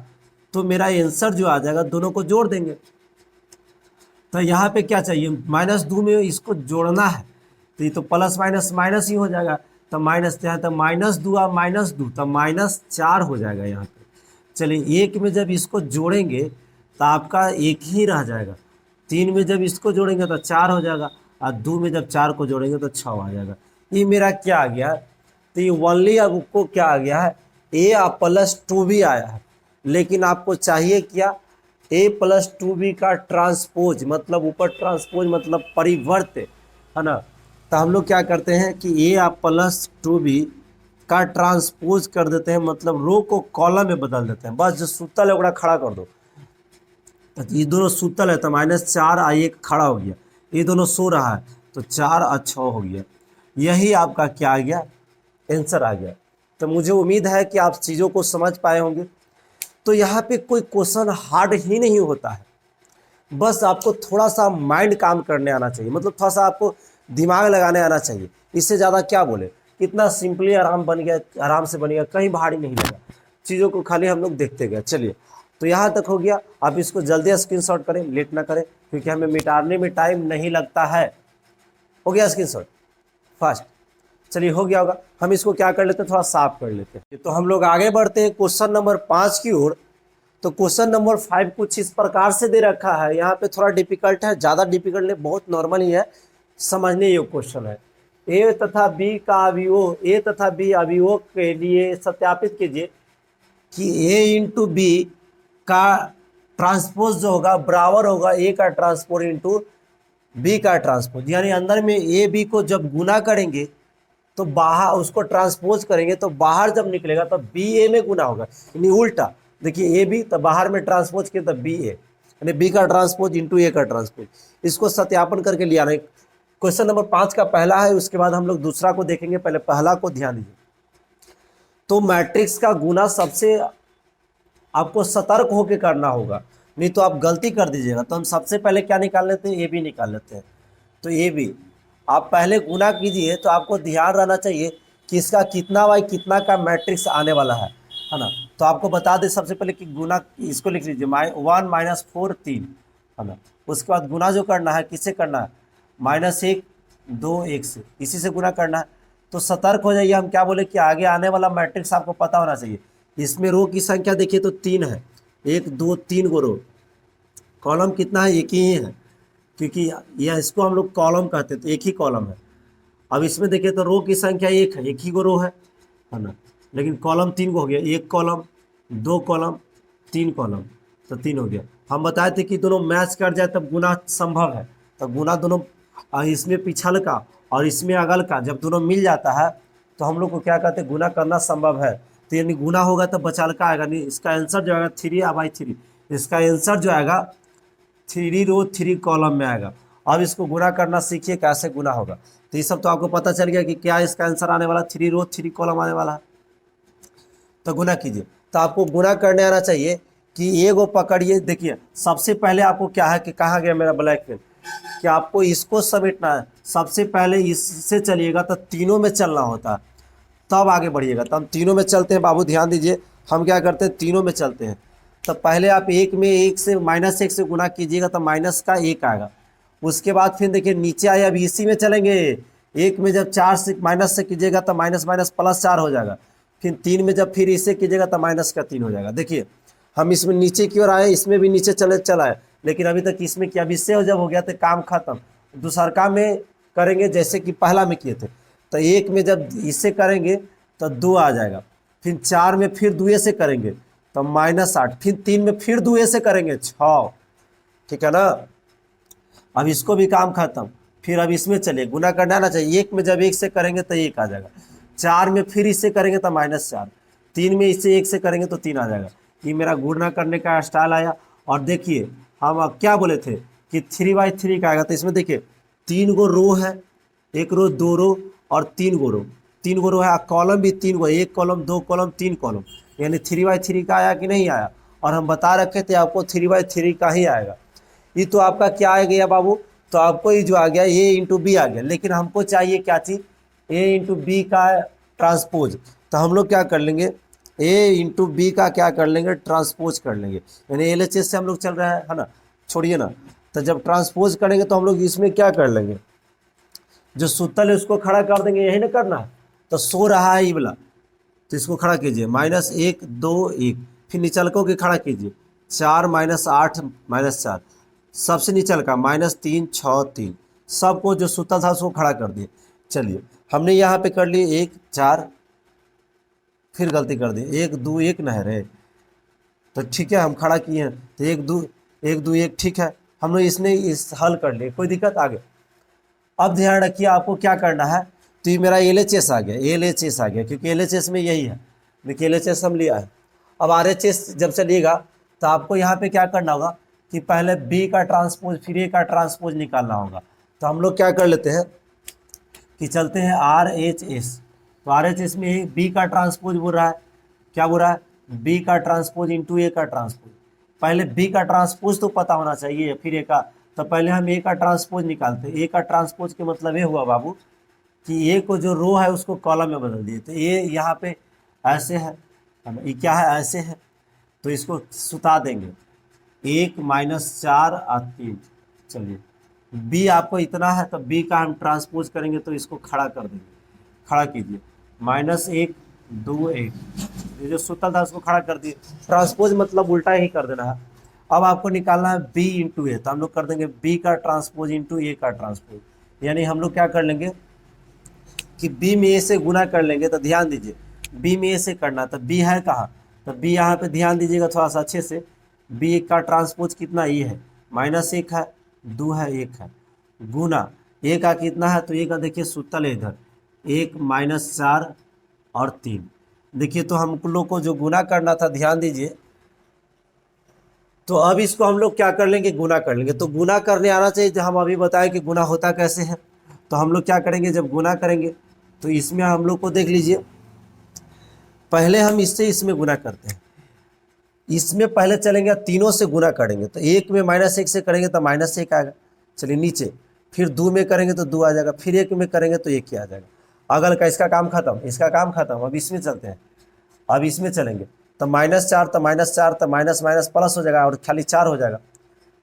तो मेरा आंसर जो आ जाएगा, दोनों को जोड़ देंगे। तो यहाँ पे क्या चाहिए, -2 में इसको जोड़ना है, तो ये तो प्लस माइनस माइनस ही हो जाएगा, तो माइनस यहाँ तो -2 और -2 तो -4 हो जाएगा यहाँ पे। चलिए 1 में जब इसको जोड़ेंगे तो आपका 1 ही रह जाएगा, 3 में जब इसको जोड़ेंगे तो 4 हो जाएगा, और 2 में जब 4 को जोड़ेंगे तो 6 आ जाएगा। ये मेरा क्या आ गया, तो ये ओनली आपको क्या आ गया है, ए प्लस 2b आया है। लेकिन आपको चाहिए क्या, ए प्लस 2b का ट्रांसपोज, मतलब ऊपर ट्रांसपोज मतलब परिवर्त है ना। तो हम लोग क्या करते हैं कि ए प्लस 2b का ट्रांसपोज कर देते हैं, मतलब रो को कॉलम में बदल देते हैं, बस जो सुतल है ओकरा खड़ा कर दो। तो ये दोनों सुतल है तो -4 और 1 खड़ा हो गया, ये दोनों सो रहा है तो 4 और 6 हो गया। यही आपका क्या आ गया, आंसर आ गया। तो मुझे उम्मीद है कि आप चीज़ों को समझ पाए होंगे। तो यहाँ पे कोई क्वेश्चन हार्ड ही नहीं होता है, बस आपको थोड़ा सा माइंड काम करने आना चाहिए, मतलब थोड़ा सा आपको दिमाग लगाने आना चाहिए। इससे ज़्यादा क्या बोले, कितना सिंपली आराम बन गया, आराम से बन गया, कहीं भारी नहीं लगा, चीज़ों को खाली हम लोग देखते गए। चलिए तो यहाँ तक हो गया, आप इसको जल्दी स्क्रीनशॉट करें, लेट ना करें, क्योंकि हमें मिटाने में टाइम नहीं लगता है। हो गया स्क्रीनशॉट फास्ट, चलिए हो गया होगा। हम इसको क्या कर लेते हैं, थोड़ा साफ कर लेते हैं। तो हम लोग आगे बढ़ते हैं क्वेश्चन नंबर 5 की ओर। तो क्वेश्चन नंबर 5 कुछ इस प्रकार से दे रखा है, यहाँ पे थोड़ा डिफिकल्ट है, ज़्यादा डिफिकल्ट नहीं, बहुत नॉर्मल ही है, समझने योग्य क्वेश्चन है। ए तथा बी का अवयव, ए तथा बी अवयवों के लिए सत्यापित कीजिए कि ए इंटू बी का ट्रांसपोज जो होगा बराबर होगा ए का ट्रांसपोज इंटू बी का ट्रांसपोज। यानी अंदर में ए बी को जब गुना करेंगे तो बाहर उसको ट्रांसपोज करेंगे तो बाहर जब निकलेगा तो बी ए में गुना होगा, यानी उल्टा। देखिए ए बी तो बाहर में ट्रांसपोज किया तो बी ए, यानी बी का ट्रांसपोज इंटू ए का ट्रांसपोज। इसको सत्यापन करके लिया नहीं। क्वेश्चन नंबर 5 का पहला है, उसके बाद हम लोग दूसरा को देखेंगे, पहले पहला को ध्यान दीजिए। तो मैट्रिक्स का गुना सबसे आपको सतर्क होकर करना होगा, नहीं तो आप गलती कर दीजिएगा। तो हम सबसे पहले क्या निकाल लेते हैं, ए बी निकाल लेते हैं। तो ए बी आप पहले गुना कीजिए, तो आपको ध्यान रहना चाहिए कि इसका कितना बाई कितना का मैट्रिक्स आने वाला है ना। तो आपको बता दें सबसे पहले कि गुना, इसको लिख लीजिए 1 - 4 3 है ना। उसके बाद गुना जो करना है किससे करना है, -1 2 1 से, इसी से गुना करना है। तो सतर्क हो जाइए, हम क्या बोले कि आगे आने वाला मैट्रिक्स आपको पता होना चाहिए। इसमें रो की संख्या देखिए तो 3 है, 1 2 3 गो रो, कॉलम कितना है, एक ही है, क्योंकि यह इसको हम लोग कॉलम कहते हैं, तो एक ही कॉलम है। अब इसमें देखिए तो रो की संख्या 1 है, एक ही गो रो है ना, लेकिन कॉलम 3 को हो गया, 1 कॉलम 2 कॉलम 3 कॉलम, तो 3 हो गया। हम बताए थे कि दोनों मैच कर जाए तब गुना संभव है, तो गुना दोनों इसमें पिछल का और इसमें अगल का जब दोनों मिल जाता है तो हम लोग को क्या कहते हैं, गुना करना संभव है। तो यानी गुना होगा तो बचाल का आएगा, नहीं इसका आंसर जो आएगा 3/3, इसका आंसर जो आएगा 3 रो 3 कॉलम में आएगा। अब इसको गुना करना सीखिए कैसे गुना होगा। तो ये सब तो आपको पता चल गया कि क्या इसका आंसर आने वाला, 3 रो 3 कॉलम आने वाला है। तो गुना कीजिए, तो आपको गुना करने आना चाहिए कि ये गो पकड़िए। देखिए सबसे पहले आपको क्या है कि कहाँ गया मेरा ब्लैक पेन, कि आपको इसको समेटना है। सबसे पहले इससे चलिएगा तो तीनों में चलना होता है, तब आगे बढ़िएगा। तो हम तीनों में चलते हैं बाबू, ध्यान दीजिए। हम क्या करते हैं, तीनों में चलते हैं। तो पहले आप 1 में 1 से -1 से गुना कीजिएगा तो माइनस का 1 आएगा। उसके बाद फिर देखिए नीचे आए, अब इसी में चलेंगे। 1 में जब 4 से माइनस से कीजिएगा तो माइनस माइनस +4 हो जाएगा। फिर 3 में जब फिर इससे कीजिएगा तो -3 हो जाएगा। देखिए हम इसमें नीचे की ओर आए, इसमें भी नीचे चला है, लेकिन अभी तक इसमें किया। अब इससे जब हो गया तो काम खत्म। दूसरका में करेंगे जैसे कि पहला में किए थे, तो 1 में जब इससे करेंगे तो 2 आ जाएगा। फिर 4 में फिर 2 से करेंगे तो -8, फिर 3 में फिर 2 से करेंगे 6, ठीक है ना। अब इसको भी काम खत्म। फिर अब इसमें चलिए गुना करना ना चाहिए। 1 में जब 1 से करेंगे तो 1 आ जाएगा। 4 में फिर इससे करेंगे तो -4, 3 में इससे 1 से करेंगे तो 3 आ जाएगा। ये मेरा गुणा करने का स्टाइल आया। और देखिए हम अब क्या बोले थे कि 3/3 का आएगा, तो इसमें देखिए 3 गो रो है, एक रो, दो रो और 3 गो रो, 3 गो रो है, कॉलम भी 3 गो, एक कॉलम, दो कॉलम, 3 कॉलम, यानी 3/3 का आया कि नहीं आया। और हम बता रखे थे आपको 3/3 का ही आएगा। ये तो आपका क्या आ गया बाबू, तो आपको ये जो आ गया ए इंटू बी आ गया, लेकिन हमको चाहिए क्या चीज़, ए इंटू बी का ट्रांसपोज। तो हम लोग क्या कर लेंगे, ए इंटू बी का क्या कर लेंगे, ट्रांसपोज कर लेंगे, यानी LHS से हम लोग चल रहे हैं, है ना, छोड़िए ना। तो जब ट्रांसपोज करेंगे तो हम लोग इसमें क्या कर लेंगे, जो सूतल है उसको खड़ा कर देंगे, यही ना करना है। तो सो रहा है ये वाला, तो इसको खड़ा कीजिए, -1 2 1, फिर निचलकों के खड़ा कीजिए, 4 -8 -4, सबसे निचल का -3 6 3, सबको जो सूतल था उसको खड़ा कर दिए। चलिए हमने यहाँ पे कर लिए 1 4, फिर गलती कर दी 1 2 1 न है रे, तो ठीक है हम खड़ा किए हैं, तो 1 2 1 ठीक है, हम लोग इसने इस हल कर लिए, कोई दिक्कत आगे। अब ध्यान रखिए आपको क्या करना है, तो ये मेरा LHS आ गया, LHS आ गया, क्योंकि LHS में यही है, देखिए LHS हम लिया है। अब RHS जब चलिएगा तो आपको यहाँ पे क्या करना होगा कि पहले B का ट्रांसपोज फिर A का ट्रांसपोज निकालना होगा। तो हम लोग क्या कर लेते हैं कि चलते हैं RHS, तो RHS में B का ट्रांसपोज बोल रहा है, क्या बोल रहा है, B का ट्रांसपोज इंटू A का ट्रांसपोज। पहले B का ट्रांसपोज तो पता होना चाहिए, फिर A का, तो पहले हम A का ट्रांसपोज निकालते हैं। A का ट्रांसपोज के मतलब ये हुआ बाबू कि A को जो रो है उसको कॉलम में बदल दिए, तो A यहाँ पे ऐसे है ना, ये क्या है, ऐसे है, तो इसको सुता देंगे 1 -4 और 3। चलिए B आपको इतना है, तो B का हम ट्रांसपोज करेंगे, तो इसको खड़ा कर देंगे, खड़ा कीजिए, -1 2 1, ये जो सूतल था उसको खड़ा कर दिए, ट्रांसपोज मतलब उल्टा ही कर देना है। अब आपको निकालना है B इंटू ए, तो हम लोग कर देंगे B का ट्रांसपोज इंटू A का ट्रांसपोज, यानी हम लोग क्या कर लेंगे कि B में A से गुना कर लेंगे। तो ध्यान दीजिए B में A से करना, तो B है कहाँ, तो B यहाँ पे ध्यान दीजिएगा थोड़ा सा अच्छे से, B का ट्रांसपोज कितना ये है, -1 है, 2 है, 1 है, गुना A का कितना है, तो A का देखिए सूतल है इधर 1 -4 और 3। देखिए तो हम लोग को जो गुना करना था, ध्यान दीजिए, तो अब इसको हम लोग क्या कर लेंगे, गुना कर लेंगे। तो गुना करने आना चाहिए, जो हम अभी बताएं कि गुना होता कैसे है। तो हम लोग क्या करेंगे, जब गुना करेंगे तो इसमें हम लोग को देख लीजिए, पहले हम इससे इसमें गुना करते हैं, इसमें पहले चलेंगे तीनों से गुना करेंगे, तो 1 में -1 से करेंगे तो -1 आएगा, चलिए नीचे, फिर 2 में करेंगे तो 2 आ जाएगा, फिर 1 में करेंगे तो 1 ही आ जाएगा। अगल का इसका काम खत्म, इसका काम खत्म। अब इसमें चलते हैं, अब इसमें चलेंगे तो -4, तो -4, तो माइनस माइनस प्लस हो जाएगा और खाली 4 हो जाएगा।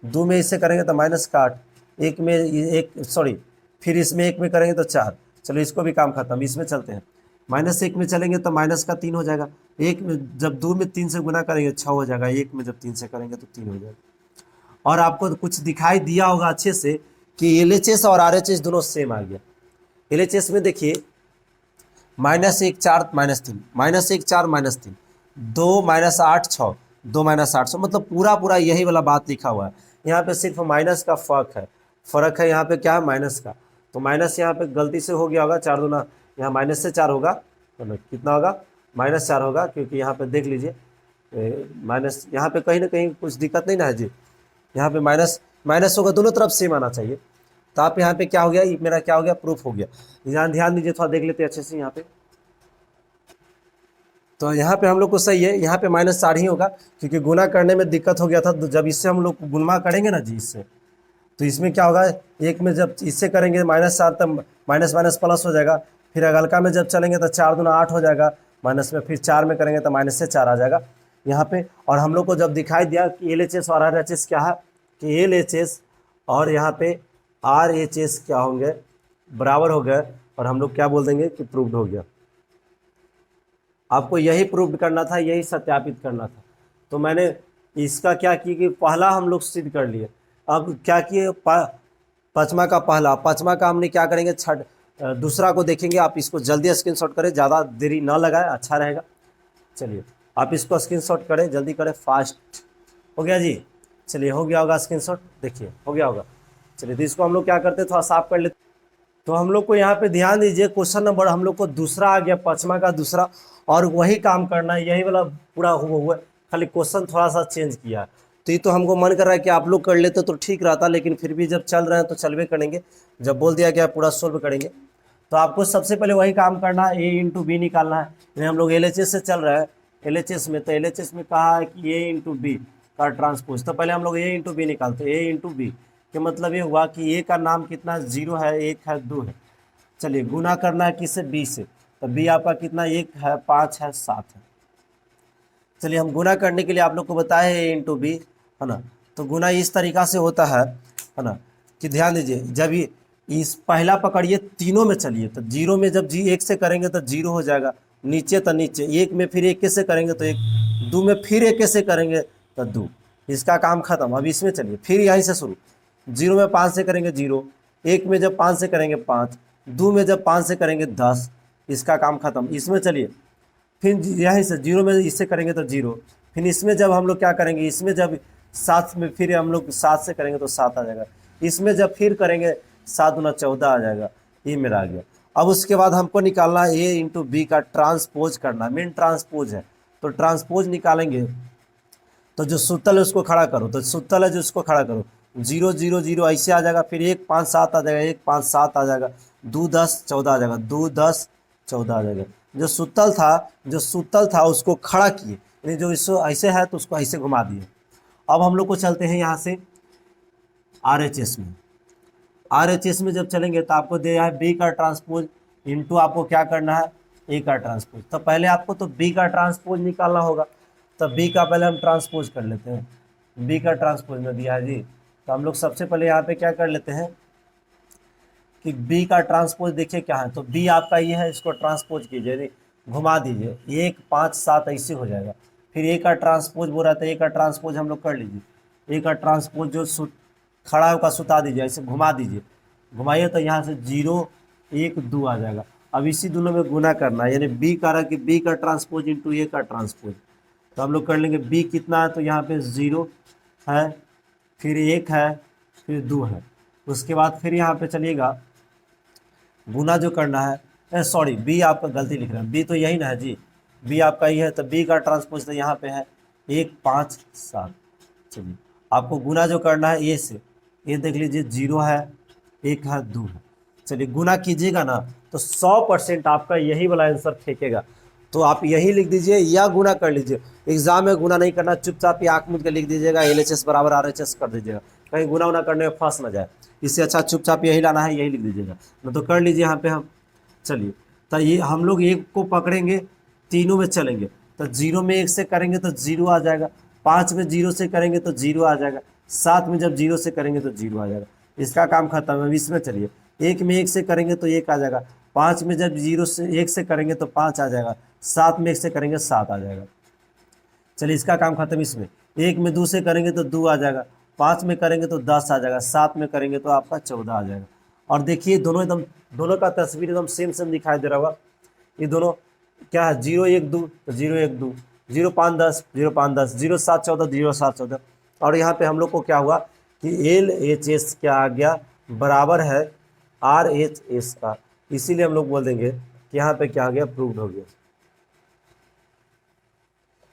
2 में इससे करेंगे तो -8, 1 में 1 सॉरी, फिर इसमें 1 में करेंगे तो 4, चलो इसको भी काम खत्म। इसमें चलते हैं, -1 में चलेंगे तो माइनस का 3 हो जाएगा, 1 में जब 2 में 3 से गुना करेंगे 6 हो जाएगा, 1 में जब 3 से करेंगे तो 3 हो जाएगा। और आपको कुछ दिखाई दिया होगा अच्छे से कि LHS और RHS दोनों सेम आ गया। LHS में देखिए -1 4 -3, -1 4 -3, 2 -8 6, 2 -8 6, मतलब पूरा पूरा यही वाला बात लिखा हुआ है। यहाँ पे सिर्फ माइनस का फ़र्क है यहाँ पे क्या है, माइनस का। तो माइनस यहाँ पे गलती से हो गया होगा, 4 दूना, यहाँ माइनस से 4 होगा, तो कितना होगा, -4 होगा, क्योंकि यहाँ पे देख लीजिए माइनस, यहाँ पे कहीं ना कहीं कुछ दिक्कत नहीं ना है जी, यहाँ पे माइनस माइनस होगा, दोनों तरफ सेम आना चाहिए। तो आप यहाँ पे क्या हो गया, मेरा क्या हो गया, प्रूफ हो गया। यहाँ ध्यान दीजिए, थोड़ा देख लेते हैं अच्छे से यहाँ पे, तो यहाँ पे हम लोग को सही है, यहाँ पे -4 ही होगा, क्योंकि गुना करने में दिक्कत हो गया था। तो जब इससे हम लोग गुणा करेंगे ना जी इससे, तो इसमें क्या होगा, 1 में जब इससे करेंगे -4, तब माइनस माइनस प्लस हो जाएगा, फिर अगलका में जब चलेंगे तो 4 दूना 8 हो जाएगा, माइनस में फिर 4 में करेंगे तो माइनस से 4 आ जाएगा यहाँ पे। और हम लोग को जब दिखाई दिया कि LHS और RHS क्या है, कि LHS और यहाँ पे RHS क्या होंगे, बराबर हो गए, और हम लोग क्या बोल देंगे कि प्रूव्ड हो गया। आपको यही प्रूव करना था, यही सत्यापित करना था। तो मैंने इसका क्या किया कि पहला हम लोग सिद्ध कर लिए। अब क्या किए, पचमा का हमने क्या करेंगे, दूसरा को देखेंगे। आप इसको जल्दी स्क्रीनशॉट करें, ज़्यादा देरी ना लगाए, अच्छा रहेगा। चलिए आप इसको स्क्रीनशॉट करें, जल्दी करें, फास्ट। हो गया जी, चलिए हो गया होगा स्क्रीनशॉट, देखिए हो गया होगा। चलिए तो इसको हम लोग क्या करते हैं, थोड़ा साफ कर लेते। तो हम लोग को यहाँ पे ध्यान दीजिए, क्वेश्चन नंबर हम लोग को दूसरा आ गया, पचमा का दूसरा, और वही काम करना है, यही वाला पूरा हुआ खाली क्वेश्चन थोड़ा सा चेंज किया। तो ये तो हमको मन कर रहा है कि आप लोग कर लेते तो ठीक रहता, लेकिन फिर भी जब चल रहे हैं तो चलवे करेंगे, जब बोल दिया गया पूरा सोल्व करेंगे। तो आपको सबसे पहले वही काम करना है, ए इंटू बी निकालना है। यानी हम लोग LHS से चल रहे हैं, LHS में, तो LHS में कहा है कि ए इंटू बी का ट्रांसपोज। तो पहले हम लोग ए इंटू बी निकालते हैं। ए इंटू बी के मतलब ये हुआ कि ए का नाम कितना 0 है, 1 है, 2 है। चलिए गुना करना है किससे, बी से। तो बी आपका कितना, 1 है, 5 है, 7 है। चलिए हम गुना करने के लिए आप लोग को बताए ए इंटू बी, है ना। तो गुना इस तरीक़ा से होता है ना, कि ध्यान दीजिए, जब ये इस पहला पकड़िए, तीनों में चलिए, तो 0 में जब 1 से करेंगे तो 0 हो जाएगा, नीचे तो नीचे, 1 में फिर 1 से करेंगे तो 1, 2 में फिर 1 से करेंगे तो 2, इसका काम खत्म। अब इसमें चलिए फिर यहीं से शुरू, 0 में 5 से करेंगे 0, 1 में जब 5 से करेंगे 5, 2 में जब 5 से करेंगे 10, इसका काम खत्म। इसमें चलिए फिर यहीं से 0 में इससे करेंगे तो 0, फिर इसमें जब हम लोग क्या करेंगे, इसमें जब 7 में फिर हम लोग 7 से करेंगे तो 7 आ जाएगा, इसमें जब फिर करेंगे 7 गुना 14 आ जाएगा, ये मेरा आ गया। अब उसके बाद हमको निकालना है ए इंटू बी का ट्रांसपोज करना, मेन ट्रांसपोज है। तो ट्रांसपोज निकालेंगे तो जो सुतल है उसको खड़ा करो, तो सुतल है जो उसको खड़ा करो, 0 0 0 ऐसे आ जाएगा, फिर 1 5 7 आ जाएगा, 1 5 7 आ जाएगा, 2 10 14 आ जाएगा, 2 10 14 आ जाएगा। जो सुतल था उसको खड़ा किए, यानी जो इसको ऐसे है तो उसको ऐसे घुमा दिए। अब हम लोग को चलते हैं यहाँ से RHS में। RHS में जब चलेंगे तो आपको दिया है बी का ट्रांसपोज इंटू आपको क्या करना है, ए का ट्रांसपोज। तो पहले आपको तो बी का ट्रांसपोज निकालना होगा, तो बी का पहले हम ट्रांसपोज कर लेते हैं। बी का ट्रांसपोज में दिया है जी, तो हम लोग सबसे पहले यहाँ पे क्या कर लेते हैं कि बी का ट्रांसपोज देखिए क्या है। तो बी आपका ये है, इसको ट्रांसपोज कीजिए, घुमा दीजिए, 1 5 7 ऐसे हो जाएगा। फिर ए का ट्रांसपोज बोल रहा था, ए का ट्रांसपोज हम लोग कर लीजिए। ए का ट्रांसपोज जो खड़ा होकर सुता दीजिए, ऐसे घुमा दीजिए, घुमाइए तो यहाँ से 0 1 2 आ जाएगा। अब इसी दोनों में गुना करना है, यानी बी का रहा कि बी का ट्रांसपोज इंटू ए का ट्रांसपोज। तो हम लोग कर लेंगे बी कितना है, तो यहाँ पे 0 है, फिर 1 है, फिर 2 है। उसके बाद फिर यहाँ पे चलिएगा गुना जो करना है, सॉरी बी आपका गलती लिख रहा है, बी तो यही ना है जी, बी आपका ये है, तो बी का ट्रांसपोज तो यहाँ पे है 1 5 7। चलिए आपको गुना जो करना है ए से, ये देख लीजिए 0 है, 1 है, 2 है। चलिए गुना कीजिएगा ना तो 100% आपका यही वाला आंसर फेंकेगा। तो आप यही लिख दीजिए या गुना कर लीजिए। एग्जाम में गुना नहीं करना, चुपचाप आँख मूंद के लिख दीजिएगा, LHS बराबर RHS कर दीजिएगा, कहीं गुना उना करने में फंस ना जाए। इससे अच्छा चुपचाप यही लाना है, यही लिख दीजिएगा, ना तो कर लीजिए यहाँ पे हम। चलिए तो ये हम लोग 1 को पकड़ेंगे, तीनों में चलेंगे, तो 0 में 1 से करेंगे तो 0 आ जाएगा, 5 में 0 से करेंगे तो 0 आ जाएगा, 7 में जब 0 से करेंगे तो 0 आ जाएगा, इसका काम खत्म है। इसमें चलिए 1 में 1 से करेंगे तो 1 आ जाएगा, 5 में जब 0 से 1 से करेंगे तो 5 आ जाएगा, 7 में 1 से करेंगे 7 आ जाएगा। चलिए इसका काम खत्म। इसमें 1 में 2 से करेंगे तो 2 आ जाएगा, 5 में करेंगे तो 10 आ जाएगा, 7 में करेंगे तो आपका 14 आ जाएगा। और देखिए दोनों का तस्वीर एकदम सेम दिखाई दे रहा होगा। ये दोनों क्या है, 0 1 2 तो 0 1 2, 0 5 10 0 5 10, 0 7 14 0 7 14। और यहाँ पे हम लोग को क्या हुआ कि LHS क्या आ गया, बराबर है RHS का, इसीलिए हम लोग बोल देंगे कि यहाँ पे क्या आ गया, प्रूव्ड हो गया।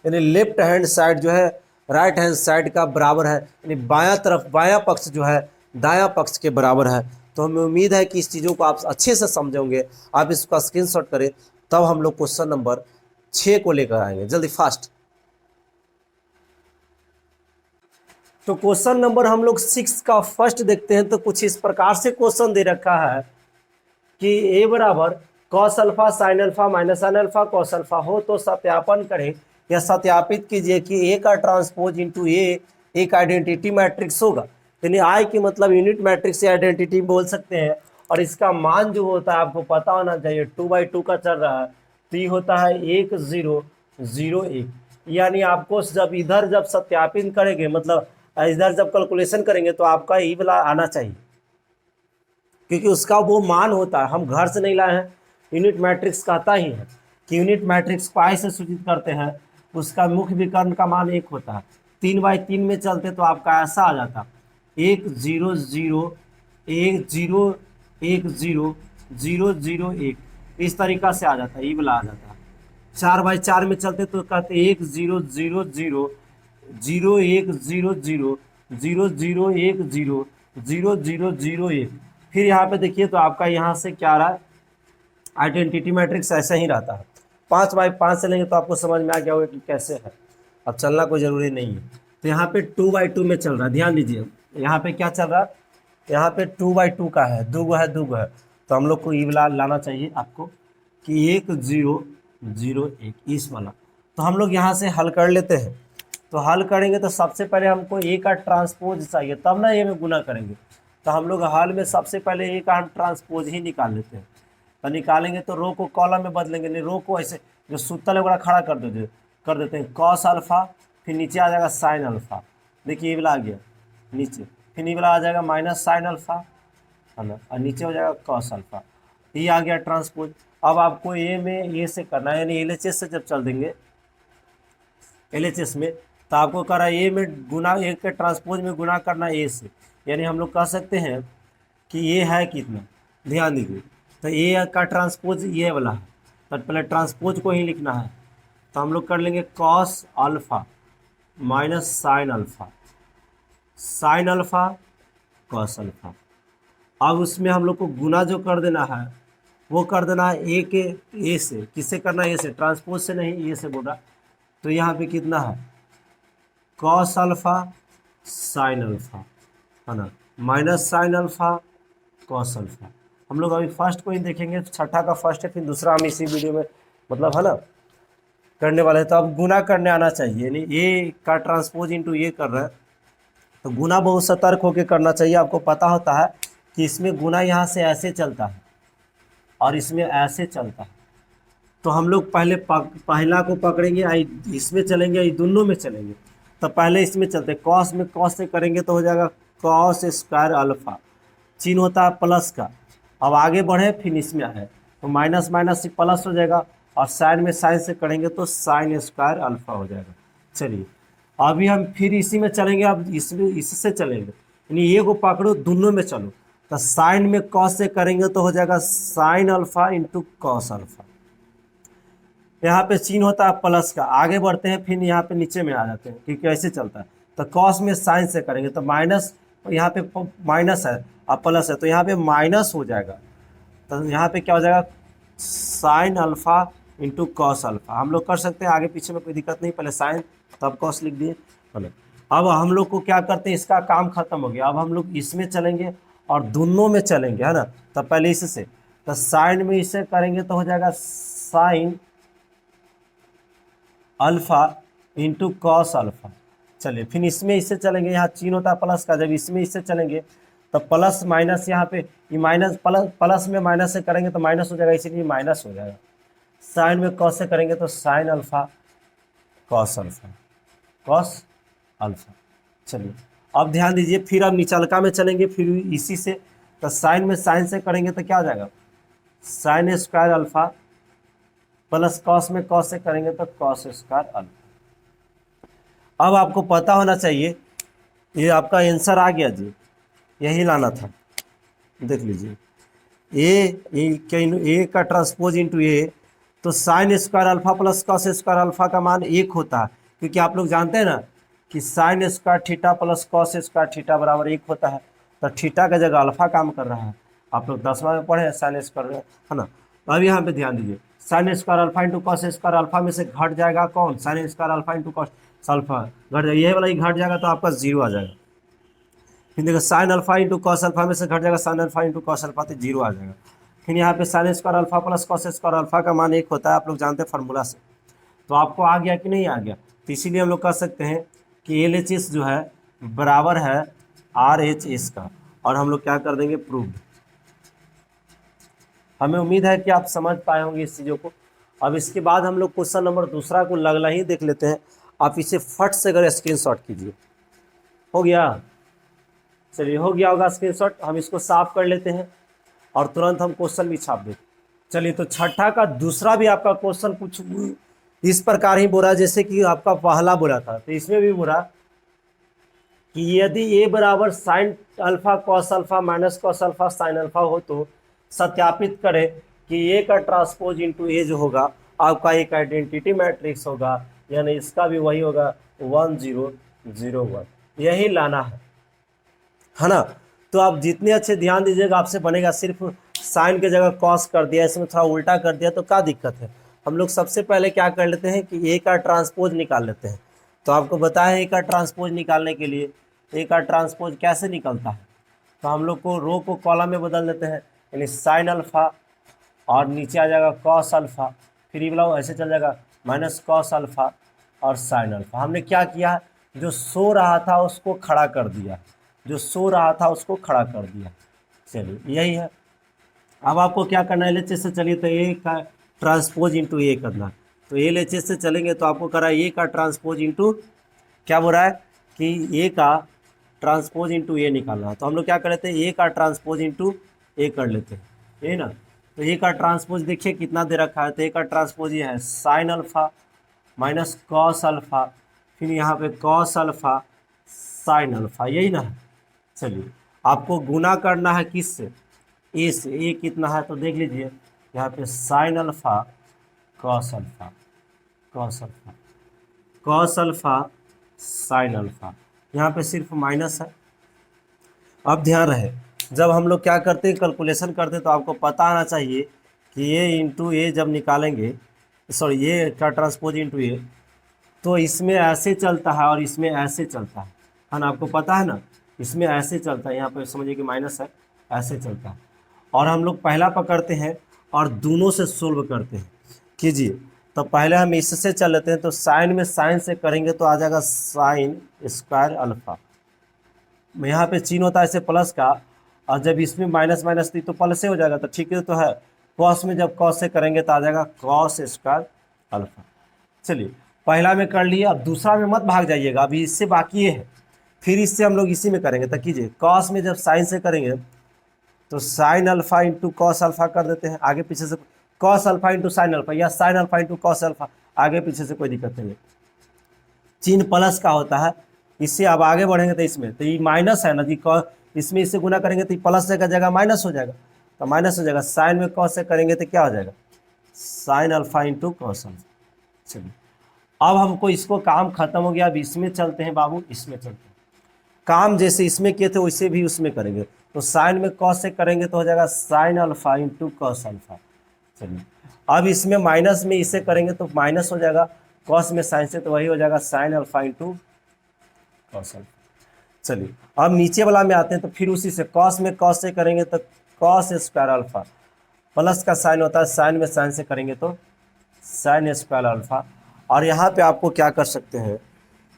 यानी लेफ्ट हैंड साइड जो है राइट हैंड साइड का बराबर है, यानी बायां पक्ष जो है दायां पक्ष के बराबर है। तो हमें उम्मीद है कि इस चीज़ों को आप अच्छे से समझोगे। आप इसका स्क्रीनशॉट करें, तब हम लोग क्वेश्चन नंबर 6 को लेकर आएंगे, जल्दी फास्ट। तो क्वेश्चन नंबर हम लोग 6 का फर्स्ट देखते हैं। तो कुछ इस प्रकार से क्वेश्चन दे रखा है कि ए बराबर cos alpha sine alpha minus sine alpha cos alpha हो तो सत्यापन करें या सत्यापित कीजिए कि ए का ट्रांसपोज इंटू ए एक आइडेंटिटी मैट्रिक्स होगा। यानी आई की मतलब यूनिट मैट्रिक्स या आइडेंटिटी बोल सकते हैं। और इसका मान जो होता है आपको पता होना चाहिए, 2/2 का चल रहा है, तो ये होता है 1 0 0 1। यानी आपको जब सत्यापित करेंगे, मतलब इधर जब कैलकुलेशन करेंगे तो आपका ई वाला आना चाहिए, क्योंकि उसका वो मान होता है, हम घर से नहीं लाए हैं। यूनिट मैट्रिक्स कहता ही है कि यूनिट मैट्रिक्स को आई से सूचित करते हैं, उसका मुख्य विकर्ण का मान 1 होता है। 3/3 में चलते तो आपका ऐसा आ जाता 1 0 0 1 0 1 0 0 0 1, इस तरीक़ा से आ जाता है, ये वाला आ जाता है। 4/4 में चलते तो कहते 1 0 0 0 0 1 0 0 0 0 1 0 0 0 0 1। फिर यहाँ पे देखिए तो आपका यहाँ से क्या रहा है, आइडेंटिटी मैट्रिक्स ऐसा ही रहता है। 5/5 चलेंगे तो आपको समझ में आ गया होगा कि कैसे है, अब चलना कोई ज़रूरी नहीं है। तो यहाँ पे 2/2 में चल रहा है, ध्यान दीजिए यहाँ पे क्या चल रहा है, यहाँ पे 2/2 का है, दूगो है दूगो है, तो हम लोग को ये वाला लाना चाहिए आपको कि 1 0 0 1 इस वाला। तो हम लोग यहाँ से हल कर लेते हैं। तो हल करेंगे तो सबसे पहले हमको ए का ट्रांसपोज चाहिए, तब ना ए में गुना करेंगे। तो हम लोग हल में सबसे पहले ए का हम ट्रांसपोज ही निकाल लेते हैं। तो निकालेंगे तो रो को कॉलम में बदलेंगे, नहीं रो को ऐसे जो सूतल है वगैरह खड़ा कर देते हैं, कॉस अल्फा, फिर नीचे आ जाएगा साइन अल्फा। देखिए ये वाला आ गया नीचे, फिर ये वाला आ जाएगा माइनस साइन अल्फा, है ना, और नीचे हो जाएगा कॉस अल्फा। ये आ गया ट्रांसपोज। अब आपको ए में ए से करना है, यानी एलएचएस से जब चल देंगे एलएचएस में, तो आपको करा ए में गुना, ए के ट्रांसपोज में गुना करना ए से, यानी हम लोग कह सकते हैं कि ये है कितना, ध्यान दीजिए। तो ए का ट्रांसपोज ये वाला है, तो पहले ट्रांसपोज को ही लिखना है। तो हम लोग कर लेंगे cos alpha minus sine alpha, sine alpha cos alpha. अब उसमें हम लोग को गुना जो कर देना है वो कर देना है ए के ए से, किससे करना है, ए से, ट्रांसपोज से नहीं, ए से बोला। तो यहाँ पे कितना है कॉस अल्फा साइन अल्फा, है ना, minus sine alpha cos alpha. हम लोग अभी फर्स्ट को ही देखेंगे, छठा का फर्स्ट है, फिर दूसरा हम इसी वीडियो में मतलब है ना करने वाले हैं। तो अब गुना करने आना चाहिए, यानी ए का ट्रांसपोज इंटू ये कर रहे हैं, तो गुना बहुत सतर्क होकर करना चाहिए। आपको पता होता है कि इसमें गुना यहाँ से ऐसे चलता है और इसमें ऐसे चलता है। तो हम लोग पहले पहला को पकड़ेंगे, आई इसमें चलेंगे, आई दोनों में चलेंगे। तो पहले इसमें चलते, कॉस में कॉस से करेंगे तो हो जाएगा कॉस स्क्वायर अल्फा, चिन्ह होता है प्लस का। अब आगे बढ़े फिर इसमें आए तो माइनस माइनस से प्लस हो जाएगा, और साइन में साइन से करेंगे तो साइन स्क्वायर अल्फा हो जाएगा। चलिए अभी हम फिर इसी में चलेंगे, अब इसमें इससे चलेंगे, यानी ये को पकड़ो दोनों में चलो। तो साइन में कॉस से करेंगे तो हो जाएगा sign alpha into cos alpha. यहाँ पे चिन्ह होता है प्लस का, आगे बढ़ते हैं फिर यहाँ पे नीचे में आ जाते हैं कि कैसे चलता है। तो कॉस में साइन से करेंगे तो माइनस, यहाँ पे माइनस है और प्लस है, तो यहाँ पे माइनस हो जाएगा। तो यहाँ पे क्या हो जाएगा sign alpha into cos alpha. हम लोग कर सकते हैं आगे पीछे में, कोई दिक्कत नहीं, पहले साइन तब कॉस लिख दिए। अब हम लोग को क्या करते हैं, इसका काम खत्म हो गया। अब हम लोग इसमें चलेंगे और दोनों में चलेंगे, है ना। तो पहले इससे, तो साइन में इसे करेंगे तो हो जाएगा sign alpha into cos alpha. चलिए फिर इसमें इससे चलेंगे, यहाँ चिन्ह होता है प्लस का, जब इसमें इससे चलेंगे तो प्लस माइनस, यहाँ पे ये माइनस प्लस में माइनस से करेंगे तो माइनस हो जाएगा, इसीलिए माइनस हो जाएगा। साइन में कॉस से करेंगे तो sine alpha cos alpha cos alpha. चलिए अब ध्यान दीजिए, फिर अब निचलका में चलेंगे, फिर इसी से, तो साइन में साइन से करेंगे तो क्या हो जाएगा sine square alpha, plus cos में कॉस से करेंगे तो कॉस स्क्वायर अल्फा। अब आपको पता होना चाहिए, ये आपका आंसर आ गया जी, यही लाना था। देख लीजिए ए का ट्रांसपोज इंटू ए, तो sine square alpha plus cos square alpha का मान 1 होता है, क्योंकि आप लोग जानते हैं ना कि sine square theta plus cos square theta बराबर 1 होता है। तो थीटा का जगह अल्फा काम कर रहा है, आप लोग 10वां में पढ़े साइन स्क्वायर, है ना। अब यहाँ पे ध्यान दीजिए, sine square alpha into cos square alpha में से घट जाएगा कौन, sine square alpha into cos alpha घट जाएगा, ये वाला ही घट जाएगा तो आपका 0 आ जाएगा। फिर देखो sign alpha into cos alpha में से घट जाएगा sign alpha into cos alpha, तो 0 आ जाएगा। फिर यहाँ पे sine square alpha plus cos square alpha का मान 1 होता है, आप लोग जानते हैं फार्मूला से। तो आपको आ गया कि नहीं आ गया, तो इसीलिए हम लोग कह सकते हैं कि LHS जो है बराबर है RHS का, और हम लोग क्या कर देंगे प्रूव। हमें उम्मीद है कि आप समझ पाए होंगे इस चीज़ों को। अब इसके बाद हम लोग क्वेश्चन नंबर दूसरा को लगला ही देख लेते हैं। आप इसे फट से अगर स्क्रीनशॉट कीजिए, हो गया, चलिए हो गया होगा स्क्रीनशॉट। हम इसको साफ कर लेते हैं और तुरंत हम क्वेश्चन भी छाप देते। चलिए तो छठा का दूसरा भी आपका क्वेश्चन कुछ इस प्रकार ही बोला जैसे कि आपका पहला बोला था। तो इसमें भी बोला कि यदि ए बराबर sine alpha cos alpha minus cos alpha sine alpha हो तो सत्यापित करें कि ए का ट्रांसपोज इंटू ए जो होगा आपका एक आइडेंटिटी मैट्रिक्स होगा, यानी इसका भी वही होगा 1 0 0 1, यही लाना है ना। तो आप जितने अच्छे ध्यान दीजिएगा आपसे बनेगा। सिर्फ साइन की जगह कॉस कर दिया, इसमें थोड़ा उल्टा कर दिया तो क्या दिक्कत है। हम लोग सबसे पहले क्या कर लेते हैं कि ए का ट्रांसपोज निकाल लेते हैं। तो आपको बताया ए का ट्रांसपोज निकालने के लिए ए का ट्रांसपोज कैसे निकलता है, तो हम लोग को रो को कॉलम में बदल देते हैं, यानी साइन अल्फा और नीचे आ जाएगा कॉस अल्फा, फिर ये वाला ऐसे चल जाएगा माइनस कॉस अल्फा और साइन अल्फा। हमने क्या किया, जो सो रहा था उसको खड़ा कर दिया, जो सो रहा था उसको खड़ा कर दिया। चलिए यही है। अब आपको क्या करना है, LHS से चलिए तो ए का ट्रांसपोज इंटू ए करना। तो LHS से चलेंगे तो आपको करा ए का ट्रांसपोज इंटू क्या बोल रहा है कि ए का ट्रांसपोज इंटू ए निकालना है। तो हम लोग क्या कर लेते हैं, ए का ट्रांसपोज इंटू ए कर लेते हैं, ये ना। तो ए का ट्रांसपोज देखिए कितना दे रखा है, तो ए का ट्रांसपोज ये है sine alpha minus cos alpha, फिर यहाँ पे कॉस अल्फा साइन अल्फा, यही ना है। चलिए आपको गुना करना है किससे, ए से। ए कितना है तो देख लीजिए यहाँ पे sine alpha cos alpha, cos alpha cos alpha sine alpha, यहाँ पे सिर्फ माइनस है। अब ध्यान रहे, जब हम लोग क्या करते हैं कैलकुलेशन करते हैं तो आपको पता आना चाहिए कि ए इंटू ए जब निकालेंगे, सॉरी ए का ट्रांसपोज इंटू ए, तो इसमें ऐसे चलता है और इसमें ऐसे चलता है ना। आपको पता है ना, इसमें ऐसे चलता है, यहाँ पे समझिए कि माइनस है, ऐसे चलता है। और हम लोग पहला पकड़ते हैं और दोनों से सोल्व करते हैं। कीजिए, तो पहले हम इससे चल लेते हैं, तो साइन में साइन से करेंगे तो आ जाएगा साइन स्क्वायर अल्फा। यहाँ पे चिन्ह होता है ऐसे प्लस का, और जब इसमें माइनस माइनस थी तो प्लस से हो जाएगा, तो ठीक है तो है। कॉस में जब कॉस से करेंगे तो आ जाएगा कॉस स्क्वायर अल्फा। चलिए पहला में कर लिए, अब दूसरा में मत भाग जाइएगा, अभी इससे बाकी ये है, फिर इससे हम लोग इसी में करेंगे। तो कीजिए, कॉस में जब साइन से करेंगे तो sine alpha into cos alpha कर देते हैं, आगे पीछे से cos alpha into sine alpha या sine alpha into cos alpha, आगे पीछे से कोई दिक्कत नहीं है। चिन्ह प्लस का होता है, इससे अब आगे बढ़ेंगे तो इसमें तो ये माइनस है ना जी, इसमें इससे गुना करेंगे तो प्लस का जगह माइनस हो जाएगा, तो माइनस हो जाएगा। साइन में कॉस से करेंगे तो क्या हो जाएगा, sign alpha into cos alpha. चलिए अब हमको इसको काम खत्म हो गया, अब इसमें चलते हैं बाबू, इसमें चलते हैं। काम जैसे इसमें किए थे वैसे भी उसमें करेंगे, तो साइन में कॉस से करेंगे तो हो जाएगा sign alpha into cos alpha. चलिए अब इसमें माइनस में इसे करेंगे तो माइनस हो जाएगा, कॉस में साइन से तो वही हो जाएगा sign alpha into cos alpha. चलिए अब नीचे वाला में आते हैं, तो फिर उसी से कॉस में कॉस से करेंगे तो कॉस स्क्वायर अल्फा, प्लस का साइन होता है, साइन में साइन से करेंगे तो साइन स्क्वायर अल्फा। और यहाँ पे आपको क्या कर सकते हैं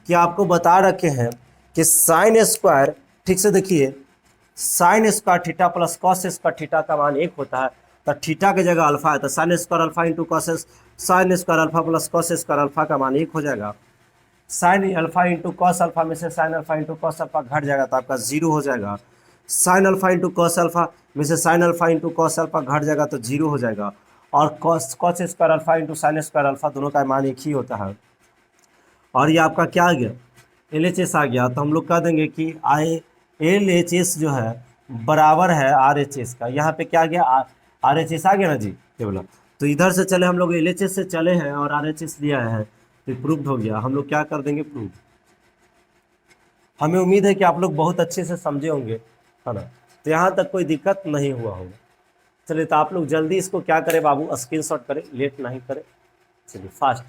कि आपको बता रखे हैं कि साइन स्क्वायर, ठीक से देखिए, sine square theta plus cos square theta का मान एक होता है, तो थीटा की जगह अल्फा है, तो sine square alpha into cos, sine square alpha plus cos square alpha का मान एक हो जाएगा। Sign alpha into cos alpha में से sign alpha into cos alpha घट जाएगा तो आपका जीरो हो जाएगा। Sign alpha into cos alpha में से sign alpha into cos alpha घट जाएगा तो जीरो हो जाएगा। और cos square alpha into sine square alpha दोनों का मान एक ही होता है। और ये आपका क्या आ गया, LHS आ गया। तो हम लोग कह देंगे कि LHS जो है बराबर है RHS का। यहाँ पे क्या आ गया, RHS आ गया ना जी, ये बोला। तो इधर से चले हम लोग LHS से चले हैं और RHS लिया है, तो प्रूव्ड हो गया। हम लोग क्या कर देंगे, प्रूव। हमें उम्मीद है कि आप लोग बहुत अच्छे से समझे होंगे, है ना। तो यहाँ तक कोई दिक्कत नहीं हुआ होगा। चलिए तो आप लोग जल्दी इसको क्या करें बाबू, स्क्रीनशॉट करें, लेट नहीं करें। चलिए फास्ट।